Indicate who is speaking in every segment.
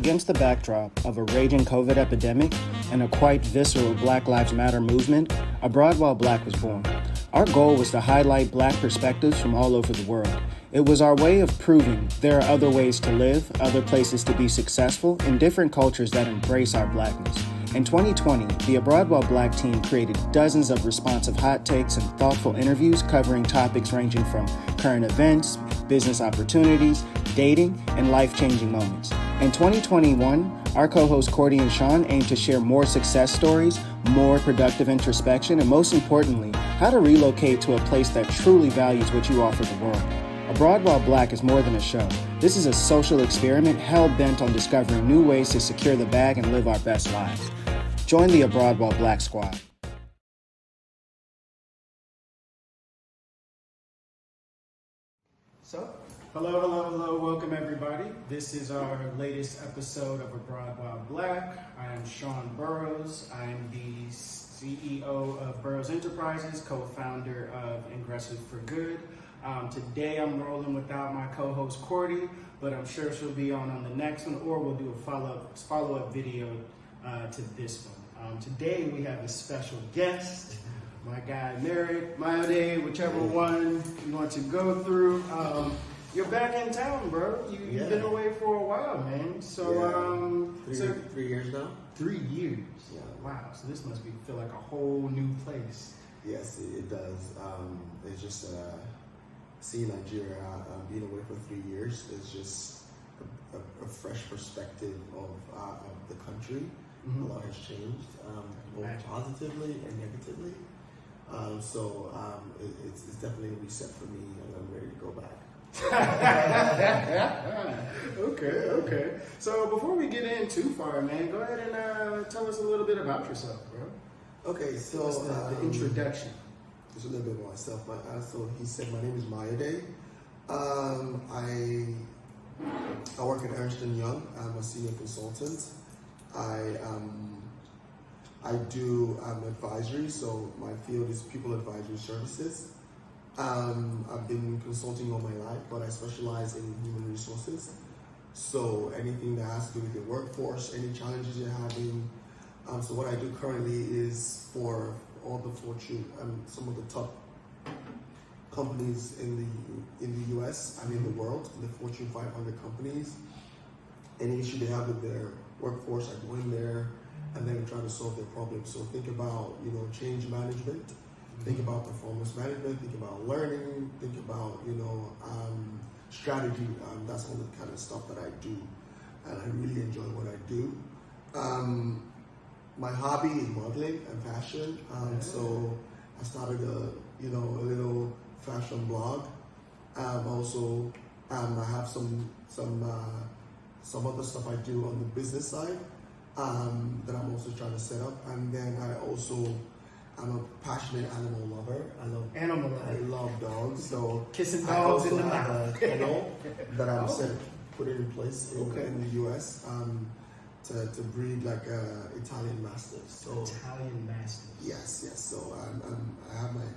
Speaker 1: Against the backdrop of a raging COVID epidemic and a quite visceral Black Lives Matter movement, Abroad While Black was born. Our goal was to highlight Black perspectives from all over the world. It was our way of proving there are other ways to live, other places to be successful, and different cultures that embrace our Blackness. In 2020, the Abroad While Black team created dozens of responsive hot takes and thoughtful interviews covering topics ranging from current events, business opportunities, dating, and life-changing moments. In 2021, our co-hosts Cordy and Sean aim to share more success stories, more productive introspection, and most importantly, how to relocate to a place that truly values what you offer the world. Abroad While Black is more than a show. This is a social experiment hell-bent on discovering new ways to secure the bag and live our best lives. Join the Abroad While Black squad. Hello, welcome everybody. This is our latest episode of Abroad While Black. I am Sean Burrows. I am the CEO of Burrows Enterprises, co-founder of Ingressive for Good. Today I'm rolling without my co-host Cordy, but I'm sure she'll be on the next one, or we'll do a follow-up video to this one. Today we have a special guest, my guy Merritt, Mayode, whichever one you want to go through. You're back in town, bro. You've been away for a while, man. So,
Speaker 2: three years now.
Speaker 1: 3 years.
Speaker 2: Yeah.
Speaker 1: Wow. So this must feel like a whole new place.
Speaker 2: Yes, it does. It's just seeing Nigeria, being away for 3 years is just a fresh perspective of the country.
Speaker 1: Mm-hmm.
Speaker 2: A lot has changed, both positively and negatively. It's definitely a reset for me, and I'm ready to go back.
Speaker 1: Okay. So before we get in too far, man, go ahead and tell us a little bit about yourself, bro.
Speaker 2: Okay, so
Speaker 1: the introduction.
Speaker 2: Just a little bit about myself. So he said my name is Mayode. I work at Ernst & Young. I'm a senior consultant. I do advisory, so my field is people advisory services. I've been consulting all my life, but I specialize in human resources. So anything that has to do with your workforce, any challenges you're having. So what I do currently is for all the Fortune, some of the top companies in the US and in the world, the Fortune 500 companies. Any issue they have with their workforce, I go in there and then try to solve their problems. So think about, change management. Think about performance management, think about learning, think about, strategy. That's all the kind of stuff that I do. And I really enjoy what I do. My hobby is modeling and fashion. So I started a little fashion blog. Also, I have some other stuff I do on the business side that I'm also trying to set up. And then I'm a passionate animal lover. I love dogs. So
Speaker 1: kissing dogs in the
Speaker 2: mouth.
Speaker 1: mouth.
Speaker 2: A kennel that I'm putting in place in the US to breed like Italian Masters. So
Speaker 1: Italian Masters.
Speaker 2: Yes. So I have my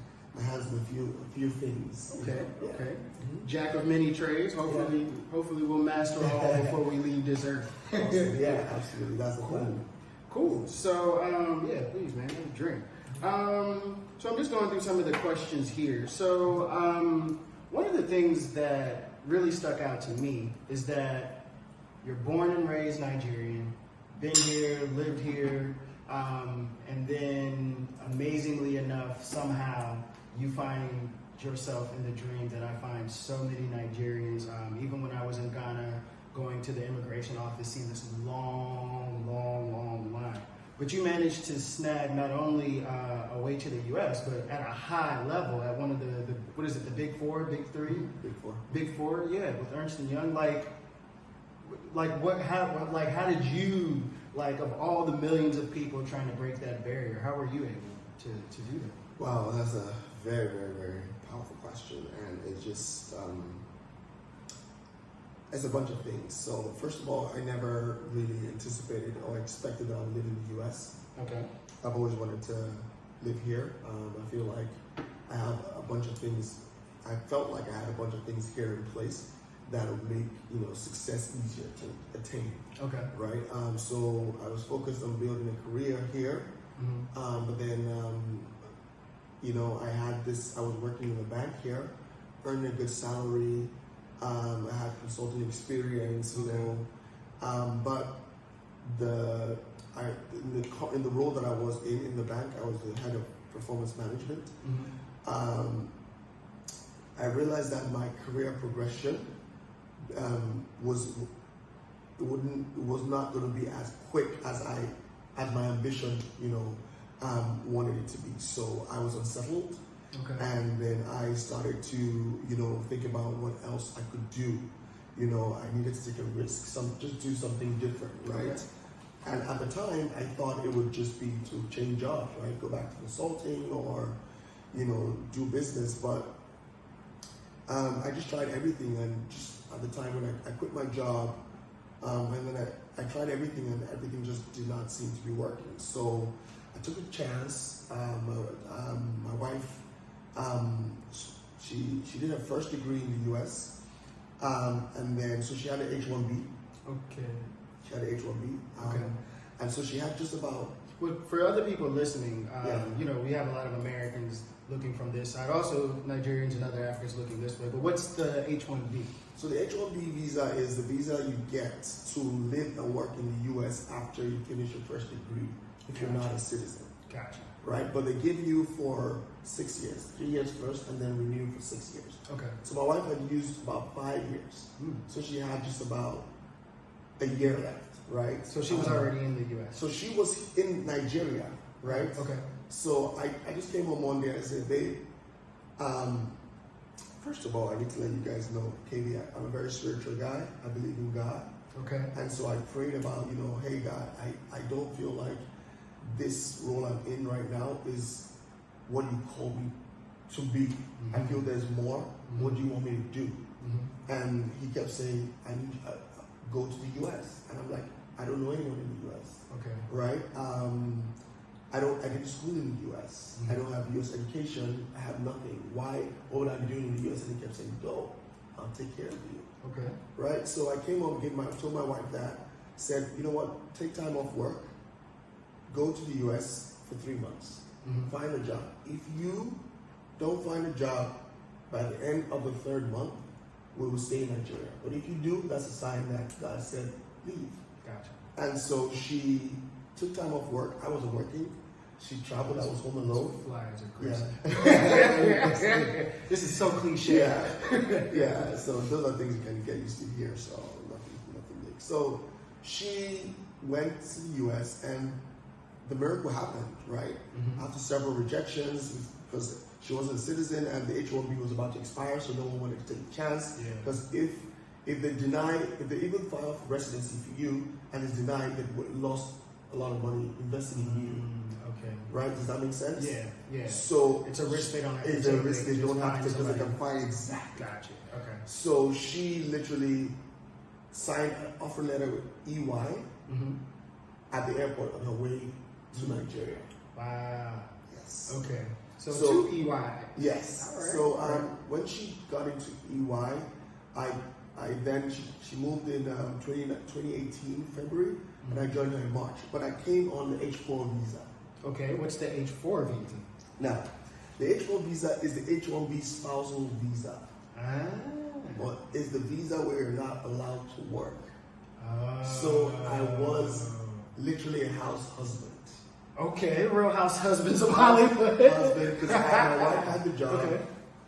Speaker 2: hands in a few things.
Speaker 1: Okay. Mm-hmm. Jack of many trades. Hopefully we'll master all before we leave this earth.
Speaker 2: Awesome. Yeah, absolutely. That's the plan.
Speaker 1: Cool. So please, man, have a drink. So I'm just going through some of the questions here. So one of the things that really stuck out to me is that you're born and raised Nigerian, been here, lived here, and then amazingly enough, somehow you find yourself in the dream that I find so many Nigerians, even when I was in Ghana, going to the immigration office, seeing this long line. But you managed to snag not only a way to the U.S., but at a high level at one of the Big Four, Big Three? Big Four, yeah, with Ernst & Young. How did you, of all the millions of people trying to break that barrier, how were you able to do that?
Speaker 2: Wow, that's a very, very, very powerful question. And it's just, it's a bunch of things. So first of all, I never really anticipated or expected that I would live in the U.S.
Speaker 1: Okay.
Speaker 2: I've always wanted to live here. I feel like I have a bunch of things. I felt like I had a bunch of things here in place that would make success easier to attain.
Speaker 3: Okay.
Speaker 2: Right. So I was focused on building a career here, but then I had this. I was working in a bank here, earning a good salary. I had consulting experience, but in the role that I was in the bank, I was the head of performance management. I realized that my career progression was not going to be as quick as my ambition, wanted it to be. So I was unsettled.
Speaker 3: Okay.
Speaker 2: And then I started to, think about what else I could do. I needed to take a risk, just do something different, right?
Speaker 3: Okay.
Speaker 2: And at the time, I thought it would just be to change jobs, right? Go back to consulting or, do business. But I just tried everything. And just at the time when I quit my job, and then I tried everything and everything just did not seem to be working. So I took a chance. My wife, she did her first degree in the U.S. And then so she had an H-1B.
Speaker 3: Okay.
Speaker 2: She had an H-1B.
Speaker 3: Okay.
Speaker 2: And so she had just about.
Speaker 3: Well, for other people listening, we have a lot of Americans looking from this side, also Nigerians and other Africans looking this way. But what's the H-1B?
Speaker 2: So the H-1B visa is the visa you get to live and work in the U.S. after you finish your first degree, if you're not a citizen.
Speaker 3: Gotcha.
Speaker 2: Right, but they give you for 6 years, 3 years first, and then renew for 6 years.
Speaker 3: Okay.
Speaker 2: So my wife had used about 5 years, so she had just about a year left, right?
Speaker 3: So she was already in the U.S.
Speaker 2: So she was in Nigeria, right?
Speaker 3: Okay.
Speaker 2: So I just came home one day and I said, babe, first of all, I need to let you guys know, KB, I'm a very spiritual guy. I believe in God.
Speaker 3: Okay.
Speaker 2: And so I prayed about, hey God, I don't feel like this role I'm in right now is what you call me to be. I feel there's more. What do you want me to do? And he kept saying, I need you to go to the U.S. And I'm like, I don't know anyone in the U.S.
Speaker 3: Okay.
Speaker 2: Right? I did school in the U.S. I don't have U.S. education. I have nothing. Why? What would I be doing in the U.S.? And he kept saying, go. I'll take care of you.
Speaker 3: Okay.
Speaker 2: Right? So I came home, told my wife that, said, you know what? Take time off work. Go to the U.S. for 3 months. Find a job. If you don't find a job by the end of the 3rd month, we will stay in Nigeria. But if you do, that's a sign that God said, leave.
Speaker 3: Gotcha.
Speaker 2: And so she took time off work. I wasn't working. She traveled. I was home alone.
Speaker 3: Flyers are crazy.
Speaker 2: Yeah.
Speaker 3: This is so cliche.
Speaker 2: Yeah. So those are things you can get used to here. So nothing big. So she went to the U.S. and the miracle happened, right? After several rejections, because she wasn't a citizen and the H-1B was about to expire, so no one wanted to take a chance. Because if they even file for residency for you and it's denied, they lost a lot of money investing in you.
Speaker 3: Okay.
Speaker 2: Right? Does that make sense?
Speaker 3: Yeah.
Speaker 2: So
Speaker 3: it's a risk they don't have to take.
Speaker 2: It's a risk they don't have to because they can find exactly.
Speaker 3: Gotcha. Okay.
Speaker 2: So she literally signed an offer letter with EY at the airport on her way to Nigeria.
Speaker 3: Wow.
Speaker 2: Yes.
Speaker 3: Okay. So to EY.
Speaker 2: Yes.
Speaker 3: All right.
Speaker 2: So when she got into EY, she moved in 2018 February, and I joined her in March. But I came on the H-4 visa.
Speaker 3: Okay. What's the H-4 visa?
Speaker 2: Now, the H-4 visa is the H-1B spousal visa. But it's the visa where you're not allowed to work. So I was literally a house husband.
Speaker 3: Okay, Real House Husbands of Hollywood.
Speaker 2: Because my wife had the job,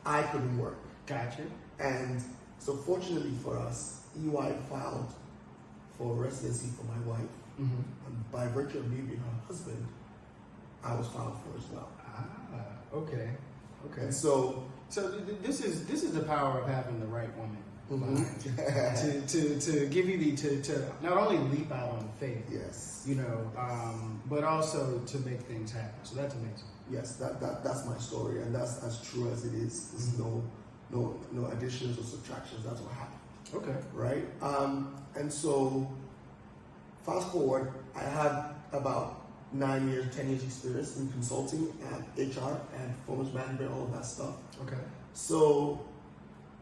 Speaker 2: I couldn't work.
Speaker 3: Gotcha.
Speaker 2: And so fortunately for us, EY filed for residency for my wife. And by virtue of me being her husband, I was filed for as well.
Speaker 3: Okay.
Speaker 2: And so
Speaker 3: this is the power of having the right woman to give you to not only leap out on faith,
Speaker 2: yes,
Speaker 3: but also to make things happen. So that's amazing.
Speaker 2: Yes, that's my story, and that's as true as it is. There's no additions or subtractions. That's what happened.
Speaker 3: Okay.
Speaker 2: Right. And so fast forward, I had about 9 years, 10 years experience in consulting and HR and performance management, all of that stuff.
Speaker 3: Okay.
Speaker 2: So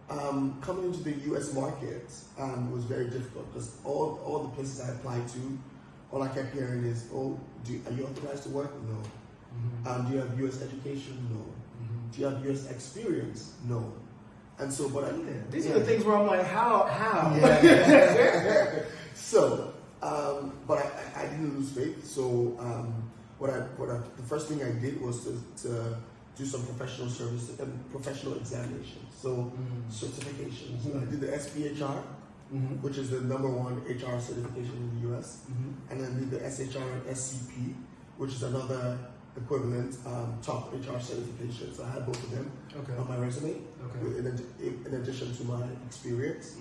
Speaker 2: Coming into the U.S. market was very difficult because all the places I applied to, all I kept hearing is, "Oh, are you authorized to work? No." Do you have U.S. education? No. Do you have U.S. experience? No. And so, but
Speaker 3: these are the things where I'm like, how?
Speaker 2: Yeah. So, but I didn't lose faith. So, the first thing I did was to do some professional service and professional examinations. So, certifications. So I did the SPHR, which is the #1 HR certification in the U.S., and then did the SHR and SCP, which is another equivalent top HR certification. So I had both of them on my resume. In addition to my experience,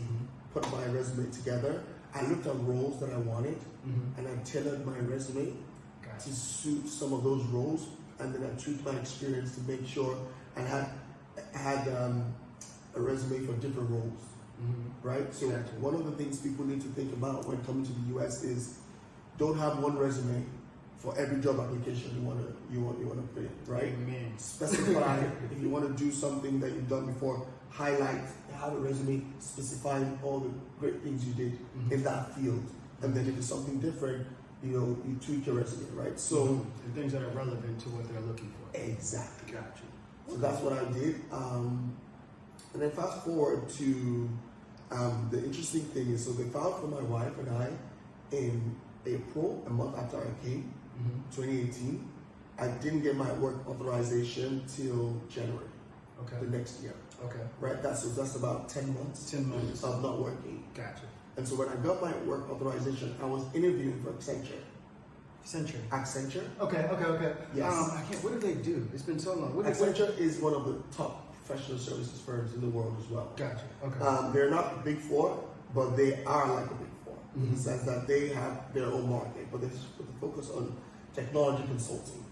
Speaker 2: put my resume together. I looked at roles that I wanted, and I tailored my resume to suit some of those roles, and then I tweaked my experience to make sure I had a resume for different roles. Right. So one of the things people need to think about when coming to the U.S. is don't have one resume for every job application you want to put in, right?
Speaker 3: Amen.
Speaker 2: Specify if you want to do something that you've done before, highlight, have a resume specifying all the great things you did in that field. And then if it's something different, you tweak your resume, right? So
Speaker 3: and things that are relevant to what they're looking for.
Speaker 2: Exactly.
Speaker 3: Gotcha.
Speaker 2: So that's what I did. And then fast forward to the interesting thing is, so they filed for my wife and I in April, a month after I came. 2018. I didn't get my work authorization till January. The next year. Right. That's about 10 months.
Speaker 3: 10 months
Speaker 2: of not working.
Speaker 3: Gotcha.
Speaker 2: And so when I got my work authorization, I was interviewing for Accenture. Accenture.
Speaker 3: Okay.
Speaker 2: Yes.
Speaker 3: What do they do? It's been so long.
Speaker 2: Accenture is one of the top professional services firms in the world as well.
Speaker 3: Gotcha. Okay.
Speaker 2: They're not the big four, but they are like a big four in the sense that they have their own market, but they focus on technology consulting.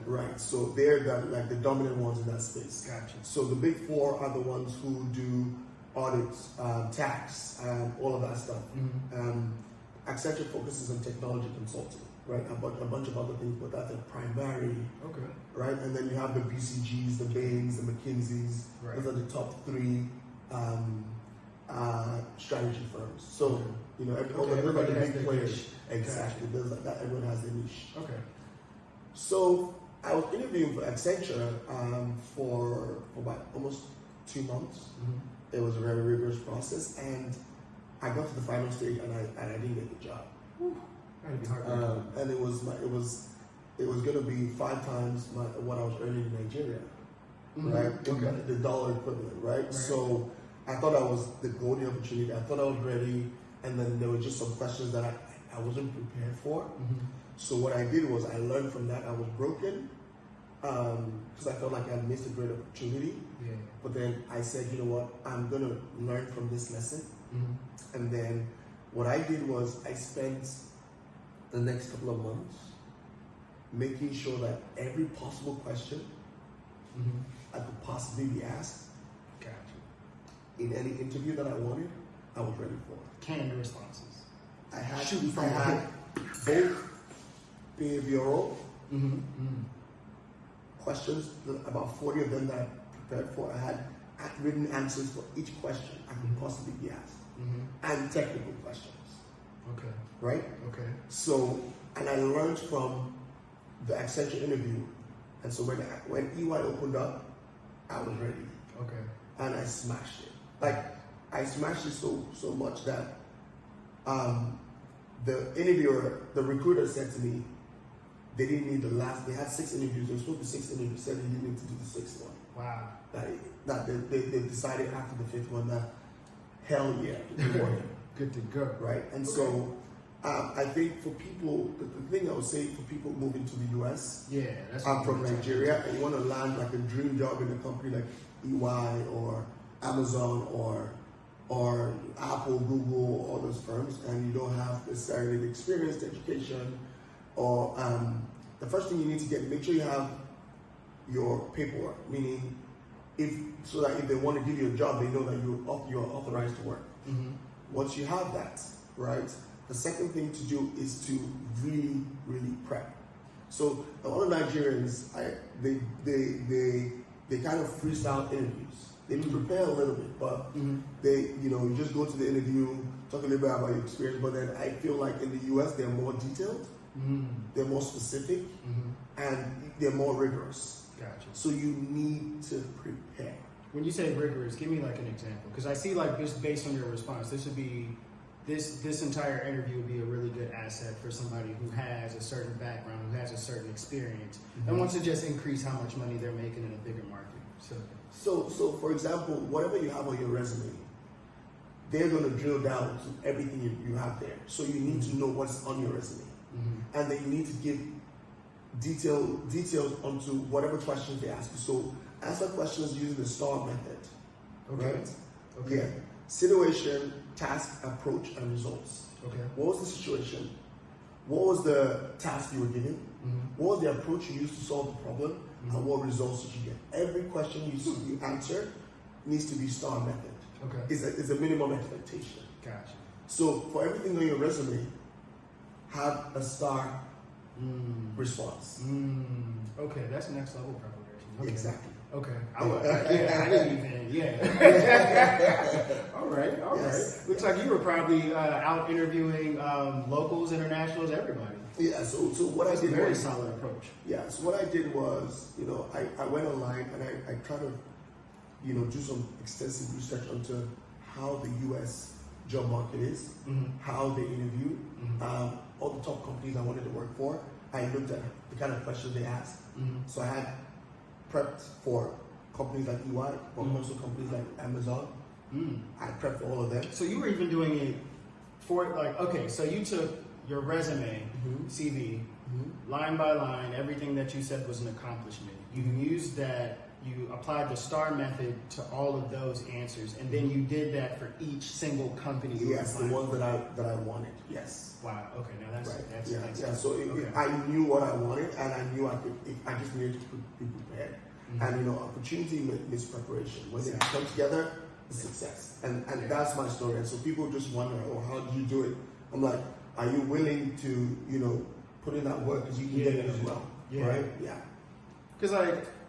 Speaker 2: Right, so they're the dominant ones in that space.
Speaker 3: Gotcha.
Speaker 2: So the big four are the ones who do audits, tax, all of that stuff. Accenture focuses on technology consulting, right? A bunch of other things, but that's a primary. Right, and then you have the BCGs, the Bains, the McKinseys.
Speaker 3: Right.
Speaker 2: Those are the top 3 strategy firms. So everybody has big players. Exactly. That everyone has their niche. So I was interviewing for Accenture for about almost 2 months. It was a very rigorous process, and I got to the final stage, and I didn't get the job.
Speaker 3: That'd be hard.
Speaker 2: And it was going to be 5 times what I was earning in Nigeria, right? The dollar equivalent, right? So I thought I was the golden opportunity. I thought I was ready, and then there were just some questions that I wasn't prepared for. So what I did was I learned from that. I was broken because I felt like I had missed a great opportunity. But then I said, you know what, I'm going to learn from this lesson. And then what I did was I spent the next couple of months making sure that every possible question I could possibly be asked in any interview that I wanted, I was ready for.
Speaker 3: Canned responses.
Speaker 2: I had both behavioral questions, about 40 of them that I prepared for. I had written answers for each question I could possibly be asked, and technical questions. Right? So, and I learned from the Accenture interview, and so when EY opened up, I was ready. And I smashed it. I smashed it so much that the interviewer, the recruiter said to me, they didn't need they had 6 interviews, there was supposed to be 6 interviews, said they didn't need to do the 6th one.
Speaker 3: Wow.
Speaker 2: That they decided after the 5th one that, hell yeah,
Speaker 3: good to go.
Speaker 2: Right? And so, I think for people, the thing I would say for people moving to the US, I'm from Nigeria, and you want to land like a dream job in a company like EY or Amazon or Apple, Google, all those firms, and you don't have necessarily the experience, the education, or the first thing you need to make sure you have your paperwork, meaning so that if they want to give you a job, they know that you're authorized to work. Once you have that, right, the second thing to do is to really, really prep. So a lot of Nigerians, they they kind of freestyle interviews. They prepare a little bit, but they, you just go to the interview, talk a little bit about your experience. But then I feel like in the US, they're more detailed, they're more specific, and they're more rigorous.
Speaker 3: Gotcha.
Speaker 2: So you need to prepare.
Speaker 3: When you say rigorous, give me like an example, because I see like just based on your response, this would be this entire interview would be a really good asset for somebody who has a certain background, who has a certain experience, and wants to just increase how much money they're making in a bigger market.
Speaker 2: So for example, whatever you have on your resume, they're going to drill down to everything you have there. So you need to know what's on your resume, and then you need to give details onto whatever questions they ask you. So answer questions using the STAR method.
Speaker 3: Okay.
Speaker 2: Right?
Speaker 3: Okay.
Speaker 2: Yeah. Situation, task, approach, and results.
Speaker 3: Okay.
Speaker 2: What was the situation? What was the task you were given? What was the approach you used to solve the problem? And what results did you get? Every question you answer needs to be STAR method.
Speaker 3: Okay.
Speaker 2: It's a minimum expectation.
Speaker 3: Gotcha.
Speaker 2: So for everything on your resume, have a STAR response.
Speaker 3: Okay, that's next level preparation. Okay.
Speaker 2: Exactly.
Speaker 3: Okay. I didn't even, all right.
Speaker 2: Yes.
Speaker 3: Looks like you were probably out interviewing locals, internationals, everybody.
Speaker 2: Yeah, so what I did
Speaker 3: Very
Speaker 2: was,
Speaker 3: solid approach.
Speaker 2: yeah, so what I did was, I went online and I tried to, do some extensive research onto how the US job market is, how they interview, all the top companies I wanted to work for. I looked at the kind of questions they asked. So I had prepped for companies like EY, but also companies like Amazon. I prepped for all of them.
Speaker 3: So you were even doing it for so you took your resume, CV, line by line, everything that you said was an accomplishment. You used that, you applied the STAR method to all of those answers, and then you did that for each single company.
Speaker 2: Yes, the ones that I wanted. Yes.
Speaker 3: Wow. Okay. Now that's
Speaker 2: Yeah. So I knew what I wanted, and I knew I could. I just needed to be prepared. And opportunity means preparation. When they come together, it's success. And that's my story. And so people just wonder, how did you do it? I'm like, are you willing to put in that work, because you can get it as well, right? Yeah.
Speaker 3: Because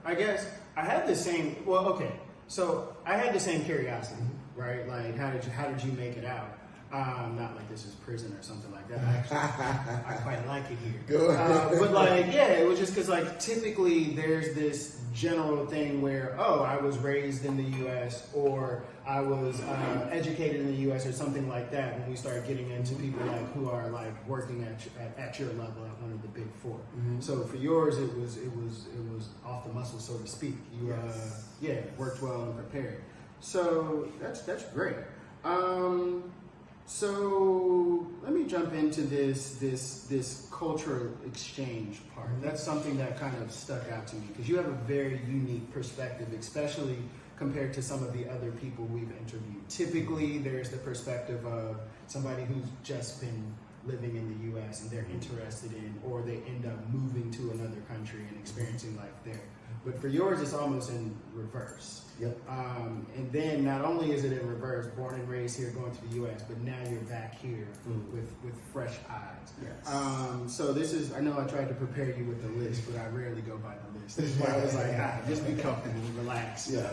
Speaker 3: I guess I had the same. Well, okay. So I had the same curiosity, right? Like, how did you make it out? Not like this is prison or something like that. Actually, I quite like it here. But it was just because typically there's this general thing where, I was raised in the U.S. or I was educated in the U.S. or something like that. When we start getting into people who are working at your level at one of the big four. So for yours, it was off the muscle, so to speak. You worked well and prepared. So that's great. So let me jump into this cultural exchange part. That's something that kind of stuck out to me because you have a very unique perspective, especially compared to some of the other people we've interviewed. Typically, there's the perspective of somebody who's just been living in the U.S. and they're interested in, or they end up moving to another country and experiencing life there. But for yours, it's almost in reverse.
Speaker 2: Yep.
Speaker 3: And then not only is it in reverse, born and raised here, going to the U.S., but now you're back here with fresh eyes.
Speaker 2: Yes.
Speaker 3: So this is, I know I tried to prepare you with the list, but I rarely go by the list. That's why I was like, just be comfortable and relax.
Speaker 2: Yeah.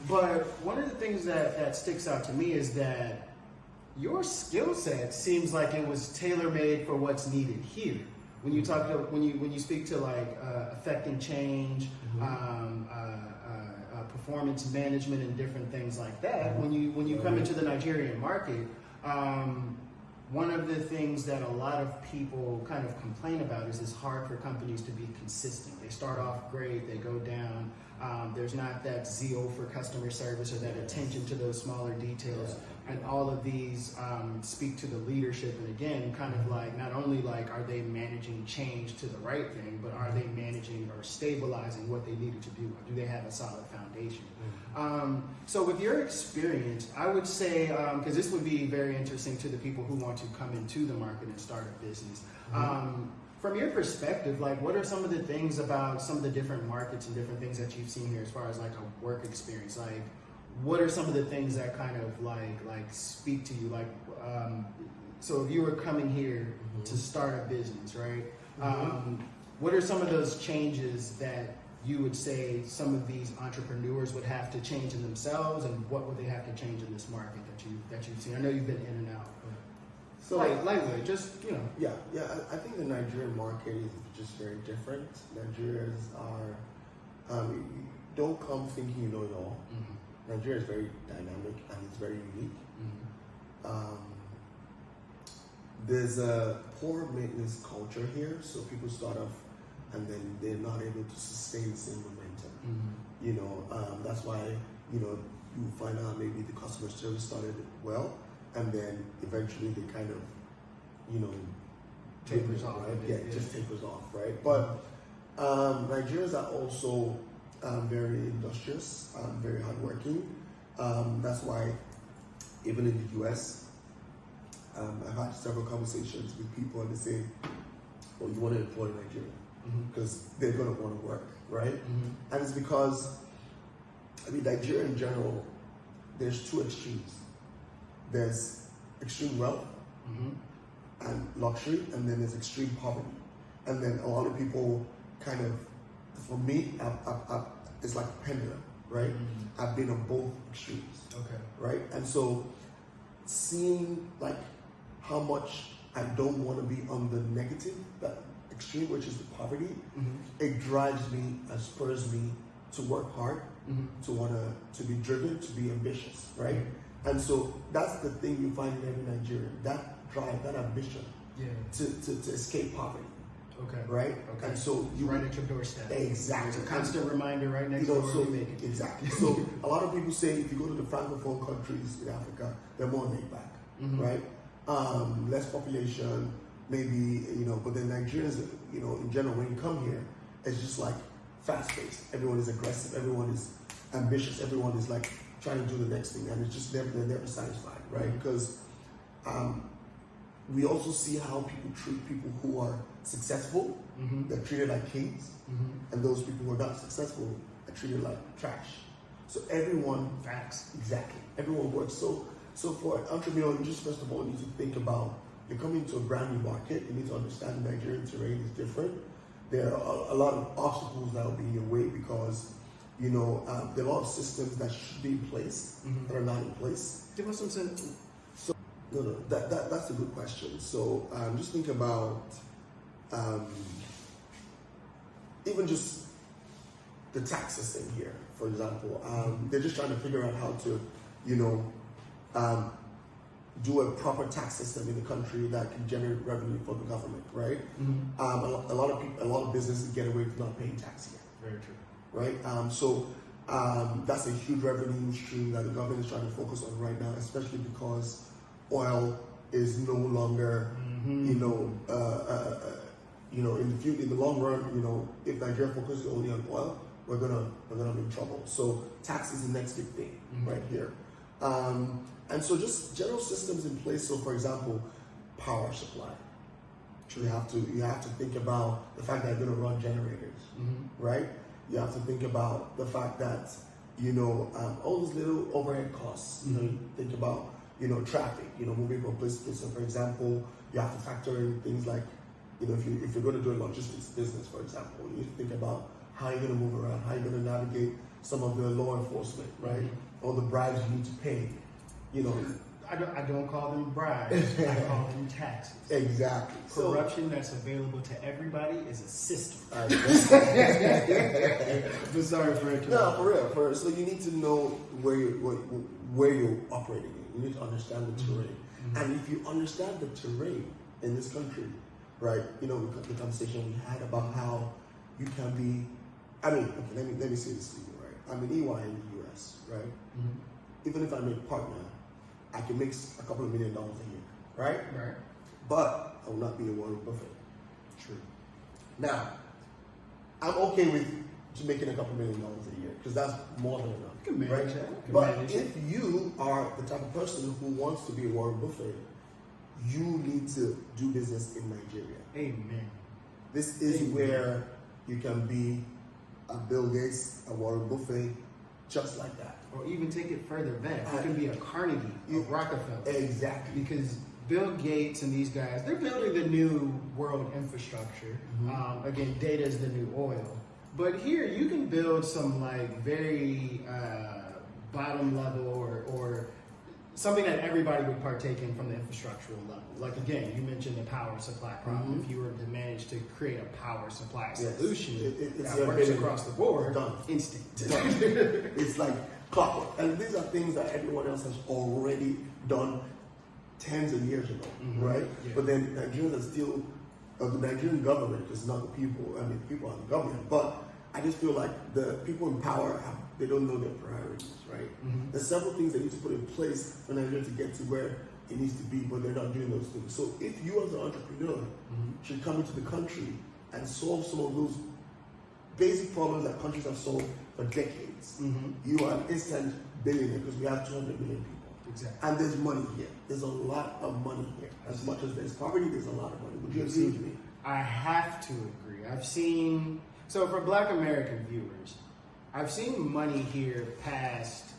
Speaker 3: But one of the things that sticks out to me is that your skill set seems like it was tailor-made for what's needed here. When you talk to, when you speak to affecting change, performance management, and different things like that, when you come into the Nigerian market, one of the things that a lot of people kind of complain about is it's hard for companies to be consistent. They start off great, they go down. There's not that zeal for customer service or that attention to those smaller details. And all of these speak to the leadership. And again, kind of not only are they managing change to the right thing, but are they managing or stabilizing what they needed to do? Or do they have a solid foundation? So with your experience, I would say, because this would be very interesting to the people who want to come into the market and start a business. From your perspective, what are some of the things about some of the different markets and different things that you've seen here as far as a work experience? What are some of the things that kind of speak to you? So if you were coming here to start a business, right? What are some of those changes that you would say some of these entrepreneurs would have to change in themselves, and what would they have to change in this market that you've seen? I know you've been in and out.
Speaker 2: So
Speaker 3: Lightweight, just
Speaker 2: Yeah, I think the Nigerian market is just very different. Nigerians are, don't come thinking you know it all.
Speaker 3: Mm-hmm.
Speaker 2: Nigeria is very dynamic and it's very unique.
Speaker 3: Mm-hmm.
Speaker 2: There's a poor maintenance culture here, so people start off and then they're not able to sustain the same momentum.
Speaker 3: Mm-hmm.
Speaker 2: You know, that's why, you know, you find out maybe the customer service started well, and then eventually they kind of, you know,
Speaker 3: Tapers off,
Speaker 2: right?
Speaker 3: yeah.
Speaker 2: It just tapers off, right? But Nigerians are also very industrious, very hardworking. That's why even in the US, I've had several conversations with people and they say, "Oh, you want to employ Nigeria because they're going to want to work, right?"
Speaker 3: Mm-hmm.
Speaker 2: And it's because, I mean, Nigeria in general, there's two extremes. There's extreme wealth and luxury, and then there's extreme poverty. And then a lot of people kind of, for me, it's like a pendulum, right? I've been on both extremes,
Speaker 3: Okay.
Speaker 2: right? And so seeing like how much I don't want to be on the negative, that extreme, which is the poverty, it drives me and spurs me to work hard, to be driven, to be ambitious, right? And so that's the thing you find in every Nigerian, that drive, that ambition to escape poverty,
Speaker 3: Okay.
Speaker 2: right?
Speaker 3: Okay.
Speaker 2: And so
Speaker 3: You right at your doorstep.
Speaker 2: Exactly.
Speaker 3: It's a constant reminder right next
Speaker 2: You know,
Speaker 3: door
Speaker 2: so
Speaker 3: to make it.
Speaker 2: exactly. So a lot of people say if you go to the francophone countries in Africa, they're more laid back, right? Less population, maybe, you know, but then Nigerians, you know, in general, when you come here, it's just like fast paced. Everyone is aggressive. Everyone is ambitious. Everyone is like trying to do the next thing, and it's just they're never satisfied, right? Because we also see how people treat people who are successful. They're treated like kings, and those people who are not successful are treated like trash. So everyone,
Speaker 3: Facts.
Speaker 2: exactly, everyone works. So for an entrepreneur, you just first of all need to think about, you're coming to a brand new market. You need to understand the Nigerian terrain is different. There are a lot of obstacles that will be in your way because, you know, there are a lot of systems that should be in place that are not in place.
Speaker 3: Give us some sense.
Speaker 2: No, that's a good question. So just think about even just the tax system here, for example. They're just trying to figure out how to, you know, do a proper tax system in the country that can generate revenue for the government, right? A lot of people, a lot of businesses get away with not paying tax here.
Speaker 3: Very true.
Speaker 2: Right? So that's a huge revenue stream that the government is trying to focus on right now, especially because oil is no longer, you know, in the long run, you know, if Nigeria focuses only on oil, we're gonna be in trouble. So tax is the next big thing right here. And so just general systems in place. So for example, power supply. You have to think about the fact that you're going to run generators, right? You have to think about the fact that, you know, all those little overhead costs. You know, you think about, you know, traffic. You know, moving from place to place. So for example, you have to factor in things like, you know, if you're going to do a logistics business, for example, you need to think about how you're going to move around, how you're going to navigate some of the law enforcement, right? All the bribes you need to pay. You know,
Speaker 3: I don't call them bribes. I call them taxes.
Speaker 2: Exactly.
Speaker 3: Corruption that's available to everybody is a system.
Speaker 2: But
Speaker 3: sorry for it.
Speaker 2: No, for real. So you need to know where you're operating in. You need to understand the terrain. And if you understand the terrain in this country, right? You know, the conversation we had about how you can be. I mean, okay, let me say this to you, right? I'm an EY in the US, right? Even if I make partner, I can make a couple of $1 million a year, right?
Speaker 3: Right.
Speaker 2: But I will not be a Warren Buffett.
Speaker 3: True.
Speaker 2: Now, I'm okay with making a couple $1 million a year because that's more than enough.
Speaker 3: You can manage
Speaker 2: right?
Speaker 3: that.
Speaker 2: But if you are the type of person who wants to be a Warren Buffett, you need to do business in Nigeria.
Speaker 3: Amen.
Speaker 2: This is where you can be a Bill Gates, a Warren Buffett, just like that.
Speaker 3: Or even take it further back. You can be a Carnegie, a Rockefeller.
Speaker 2: Exactly.
Speaker 3: Because Bill Gates and these guys, they're building the new world infrastructure. Again, data is the new oil. But here you can build some like very bottom level or something that everybody would partake in from the infrastructural level. Like again, you mentioned the power supply problem. If you were to manage to create a power supply solution
Speaker 2: it's
Speaker 3: that works across the board,
Speaker 2: done.
Speaker 3: instant.
Speaker 2: Done. It's like clockwork. And these are things that everyone else has already done tens of years ago, right?
Speaker 3: Yeah.
Speaker 2: But then Nigerians are still, the Nigerian government is not the people, I mean, people are the government, but I just feel like the people in power, they don't know their priorities, right? There's several things they need to put in place for Nigeria to get to where it needs to be, but they're not doing those things. So if you as an entrepreneur should come into the country and solve some of those basic problems that countries have solved for decades, you are an instant billionaire because we have 200 million people.
Speaker 3: Exactly.
Speaker 2: And there's money here. There's a lot of money here. As much as there's poverty, there's a lot of money. Would you agree with me?
Speaker 3: I have to agree. I've seen, so for Black American viewers, I've seen money here past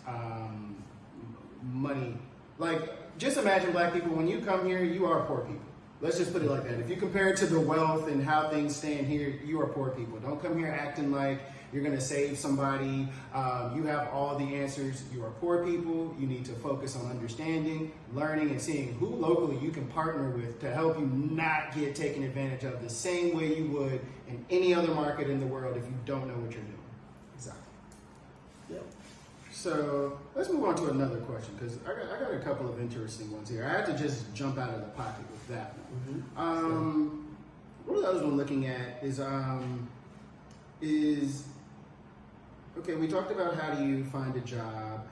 Speaker 3: money. Like, just imagine Black people, when you come here, you are poor people. Let's just put it like that. If you compare it to the wealth and how things stand here, you are poor people. Don't come here acting like you're going to save somebody. You have all the answers. You are poor people. You need to focus on understanding, learning, and seeing who locally you can partner with to help you not get taken advantage of the same way you would in any other market in the world if you don't know what you're doing.
Speaker 2: Exactly. Yeah.
Speaker 3: So let's move on to another question because I got a couple of interesting ones here. I had to just jump out of the pocket with that one. What I was looking at is okay. We talked about how do you find a job.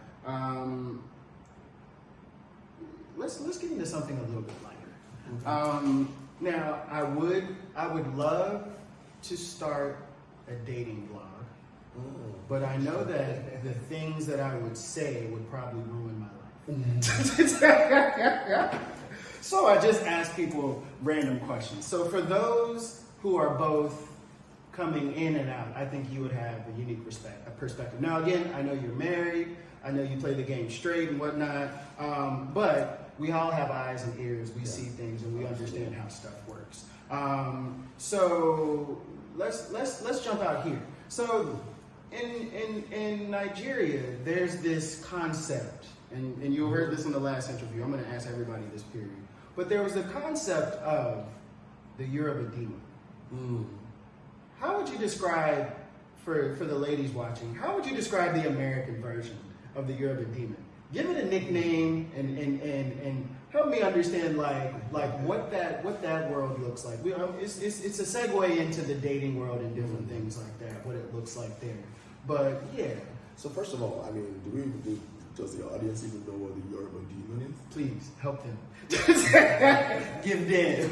Speaker 3: Let's get into something a little bit lighter. Now I would love to start a dating blog. But I know that the things that I would say would probably ruin my life. So I just ask people random questions. So for those who are both coming in and out, I think you would have a unique perspective. Now again, I know you're married, I know you play the game straight and whatnot, but we all have eyes and ears, we see things and we understand how stuff works. So let's jump out here. So in Nigeria, there's this concept, and you heard this in the last interview. I'm going to ask everybody this period, but there was the concept of the Yoruba demon. How would you describe, for the ladies watching, how would you describe the American version of the Yoruba demon? Give it a nickname and help me understand like what that world looks like. It's a segue into the dating world and different things like that, what it looks like there. But yeah.
Speaker 2: So first of all, I mean, does the audience even know what the Yoruba demon is?
Speaker 3: Please help them. Give them.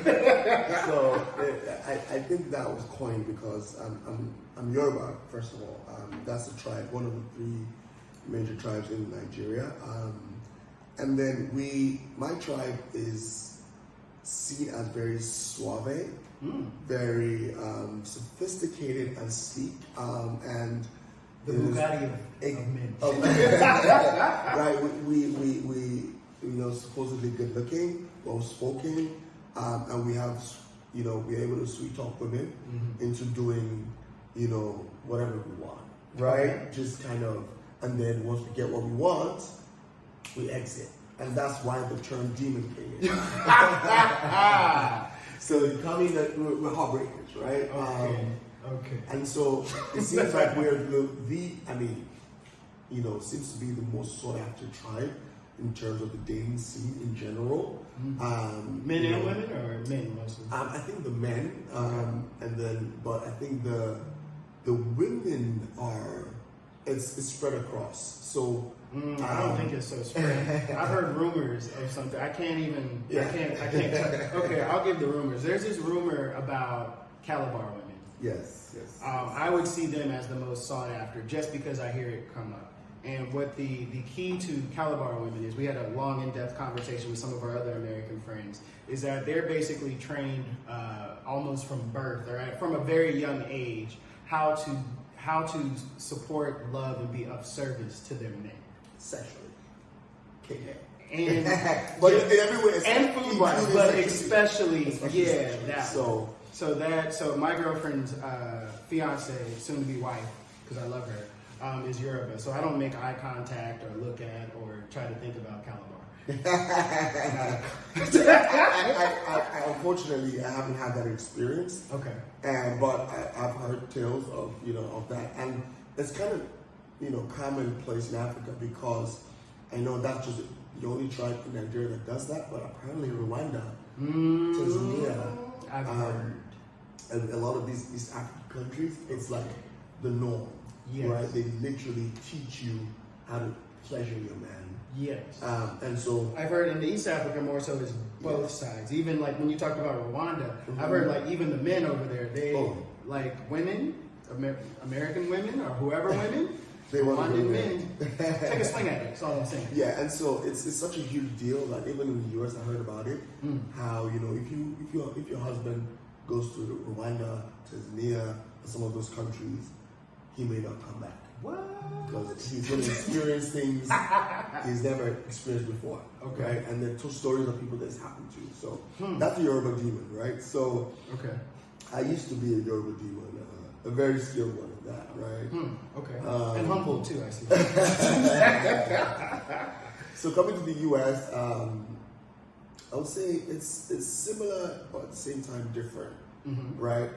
Speaker 2: So I think that was coined because I'm Yoruba. First of all, that's a tribe, one of the three major tribes in Nigeria, and then my tribe is seen as very suave, very sophisticated and sleek, and
Speaker 3: the Bugatti of men.
Speaker 2: Right, we supposedly good looking, well spoken, and we have, we're able to sweet talk women into doing, whatever we want, right? Just kind of, and then once we get what we want, we exit. And that's why the term demon came in. So you come in, we're heartbreakers, right?
Speaker 3: Okay.
Speaker 2: And so it seems like we're seems to be the most sought after tribe in terms of the dating scene in general.
Speaker 3: Men and women, or men mostly?
Speaker 2: I think the men, but I think the women are, it's spread across. So
Speaker 3: I don't think it's so spread. I've heard rumors of something. I can't. Okay, I'll give the rumors. There's this rumor about Calabar women.
Speaker 2: Yes.
Speaker 3: I would see them as the most sought after just because I hear it come up. And what the key to Calabar women is, we had a long, in-depth conversation with some of our other American friends, is that they're basically trained almost from birth, or from a very young age, how to support, love, and be of service to their men.
Speaker 2: Sexually. Okay.
Speaker 3: And
Speaker 2: but everywhere,
Speaker 3: and food-wise, but especially that.
Speaker 2: So
Speaker 3: So my girlfriend's fiance, soon to be wife, because I love her, is Yoruba. So I don't make eye contact or look at or try to think about Calabar.
Speaker 2: I unfortunately I haven't had that experience.
Speaker 3: Okay.
Speaker 2: But I've heard tales of of that, and it's kind of commonplace in Africa because I know that's just the only tribe in Nigeria that does that. But apparently Rwanda, Tanzania,
Speaker 3: I've heard.
Speaker 2: and a lot of these East African countries, it's like the norm,
Speaker 3: Yes.
Speaker 2: right? They literally teach you how to pleasure your man.
Speaker 3: Yes.
Speaker 2: And so
Speaker 3: I've heard in the East Africa more so is both sides. Even like when you talked about Rwanda, I've heard like even the men over there, they like women, American women or whoever women,
Speaker 2: they want
Speaker 3: Rwandan
Speaker 2: to
Speaker 3: men. Take a swing at it. That's all I'm saying.
Speaker 2: Yeah, and so it's such a huge deal. Like even in the US, I heard about it. How if your husband goes to Rwanda, Tanzania, or some of those countries, he may not come back.
Speaker 3: What?
Speaker 2: Because he's going to experience things he's never experienced before.
Speaker 3: Okay.
Speaker 2: Right? And there are two stories of people that's happened to. So that's the Yoruba demon, right? So
Speaker 3: Okay.
Speaker 2: I used to be a Yoruba demon, a very skilled one at that, right?
Speaker 3: Okay. And humble too, I see.
Speaker 2: So coming to the US, I would say it's similar, but at the same time different, right?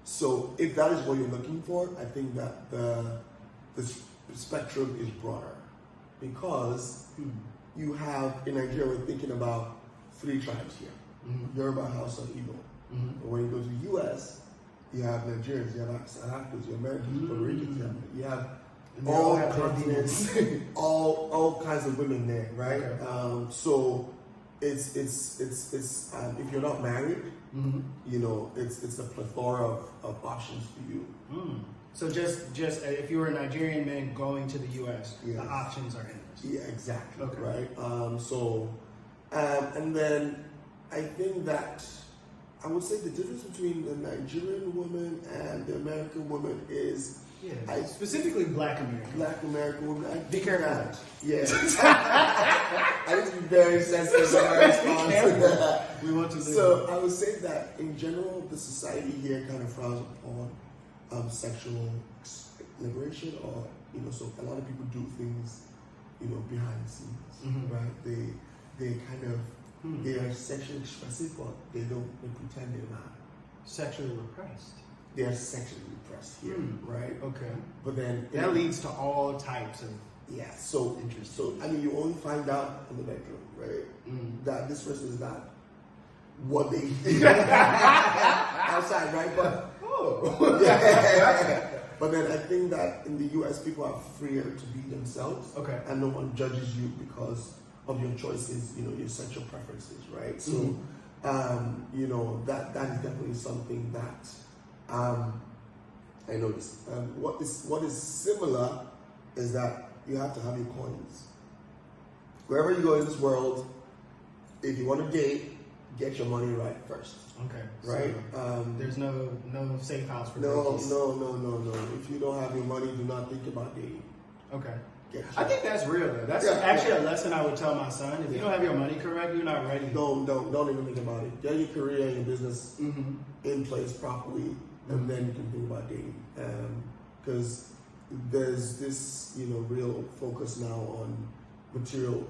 Speaker 2: So if that is what you're looking for, I think that the spectrum is broader because you have in Nigeria we're thinking about 3 tribes here: Yoruba, Hausa, Igbo. But when you go to the US, you have Nigerians, you have South Africans, you have Americans, Puerto Ricans, you have all continents, all kinds of women there, right?
Speaker 3: Okay.
Speaker 2: So it's if you're not married, it's a plethora of options for you.
Speaker 3: So just if you were a Nigerian man going to the U.S.,
Speaker 2: Yes.
Speaker 3: the options are endless.
Speaker 2: Yeah, exactly.
Speaker 3: Okay.
Speaker 2: Right. And then I think that I would say the difference between the Nigerian woman and the American woman is
Speaker 3: Specifically Black American.
Speaker 2: Black American woman.
Speaker 3: Be careful.
Speaker 2: That, yes. I need to be very sensitive in my response.
Speaker 3: We want to live.
Speaker 2: So I would say that in general, the society here kind of frowns upon sexual liberation, or so a lot of people do things, behind the scenes, right? They kind of they are sexually expressive, but they pretend they're not.
Speaker 3: Sexually repressed.
Speaker 2: They are sexually repressed here, right?
Speaker 3: Okay.
Speaker 2: But then
Speaker 3: That leads to all types of
Speaker 2: So
Speaker 3: interesting.
Speaker 2: So I mean, you only find out in the bedroom, right? That this person is not what they outside, right? But but then I think that in the US, people are freer to be themselves, and no one judges you because of your choices, your sexual preferences, right? So that is definitely something that I noticed. What is similar is that you have to have your coins. Wherever you go in this world, if you want to date, get your money right first.
Speaker 3: Okay.
Speaker 2: Right?
Speaker 3: So there's no safe house for
Speaker 2: No.
Speaker 3: babies.
Speaker 2: If you don't have your money, do not think about dating.
Speaker 3: Okay.
Speaker 2: Get
Speaker 3: I think that's real though. That's actually a lesson I would tell my son. If you don't have your money correct, you're not ready.
Speaker 2: Don't even think about it. Get your career and your business in place properly, and then you can think about dating. Because there's this, real focus now on material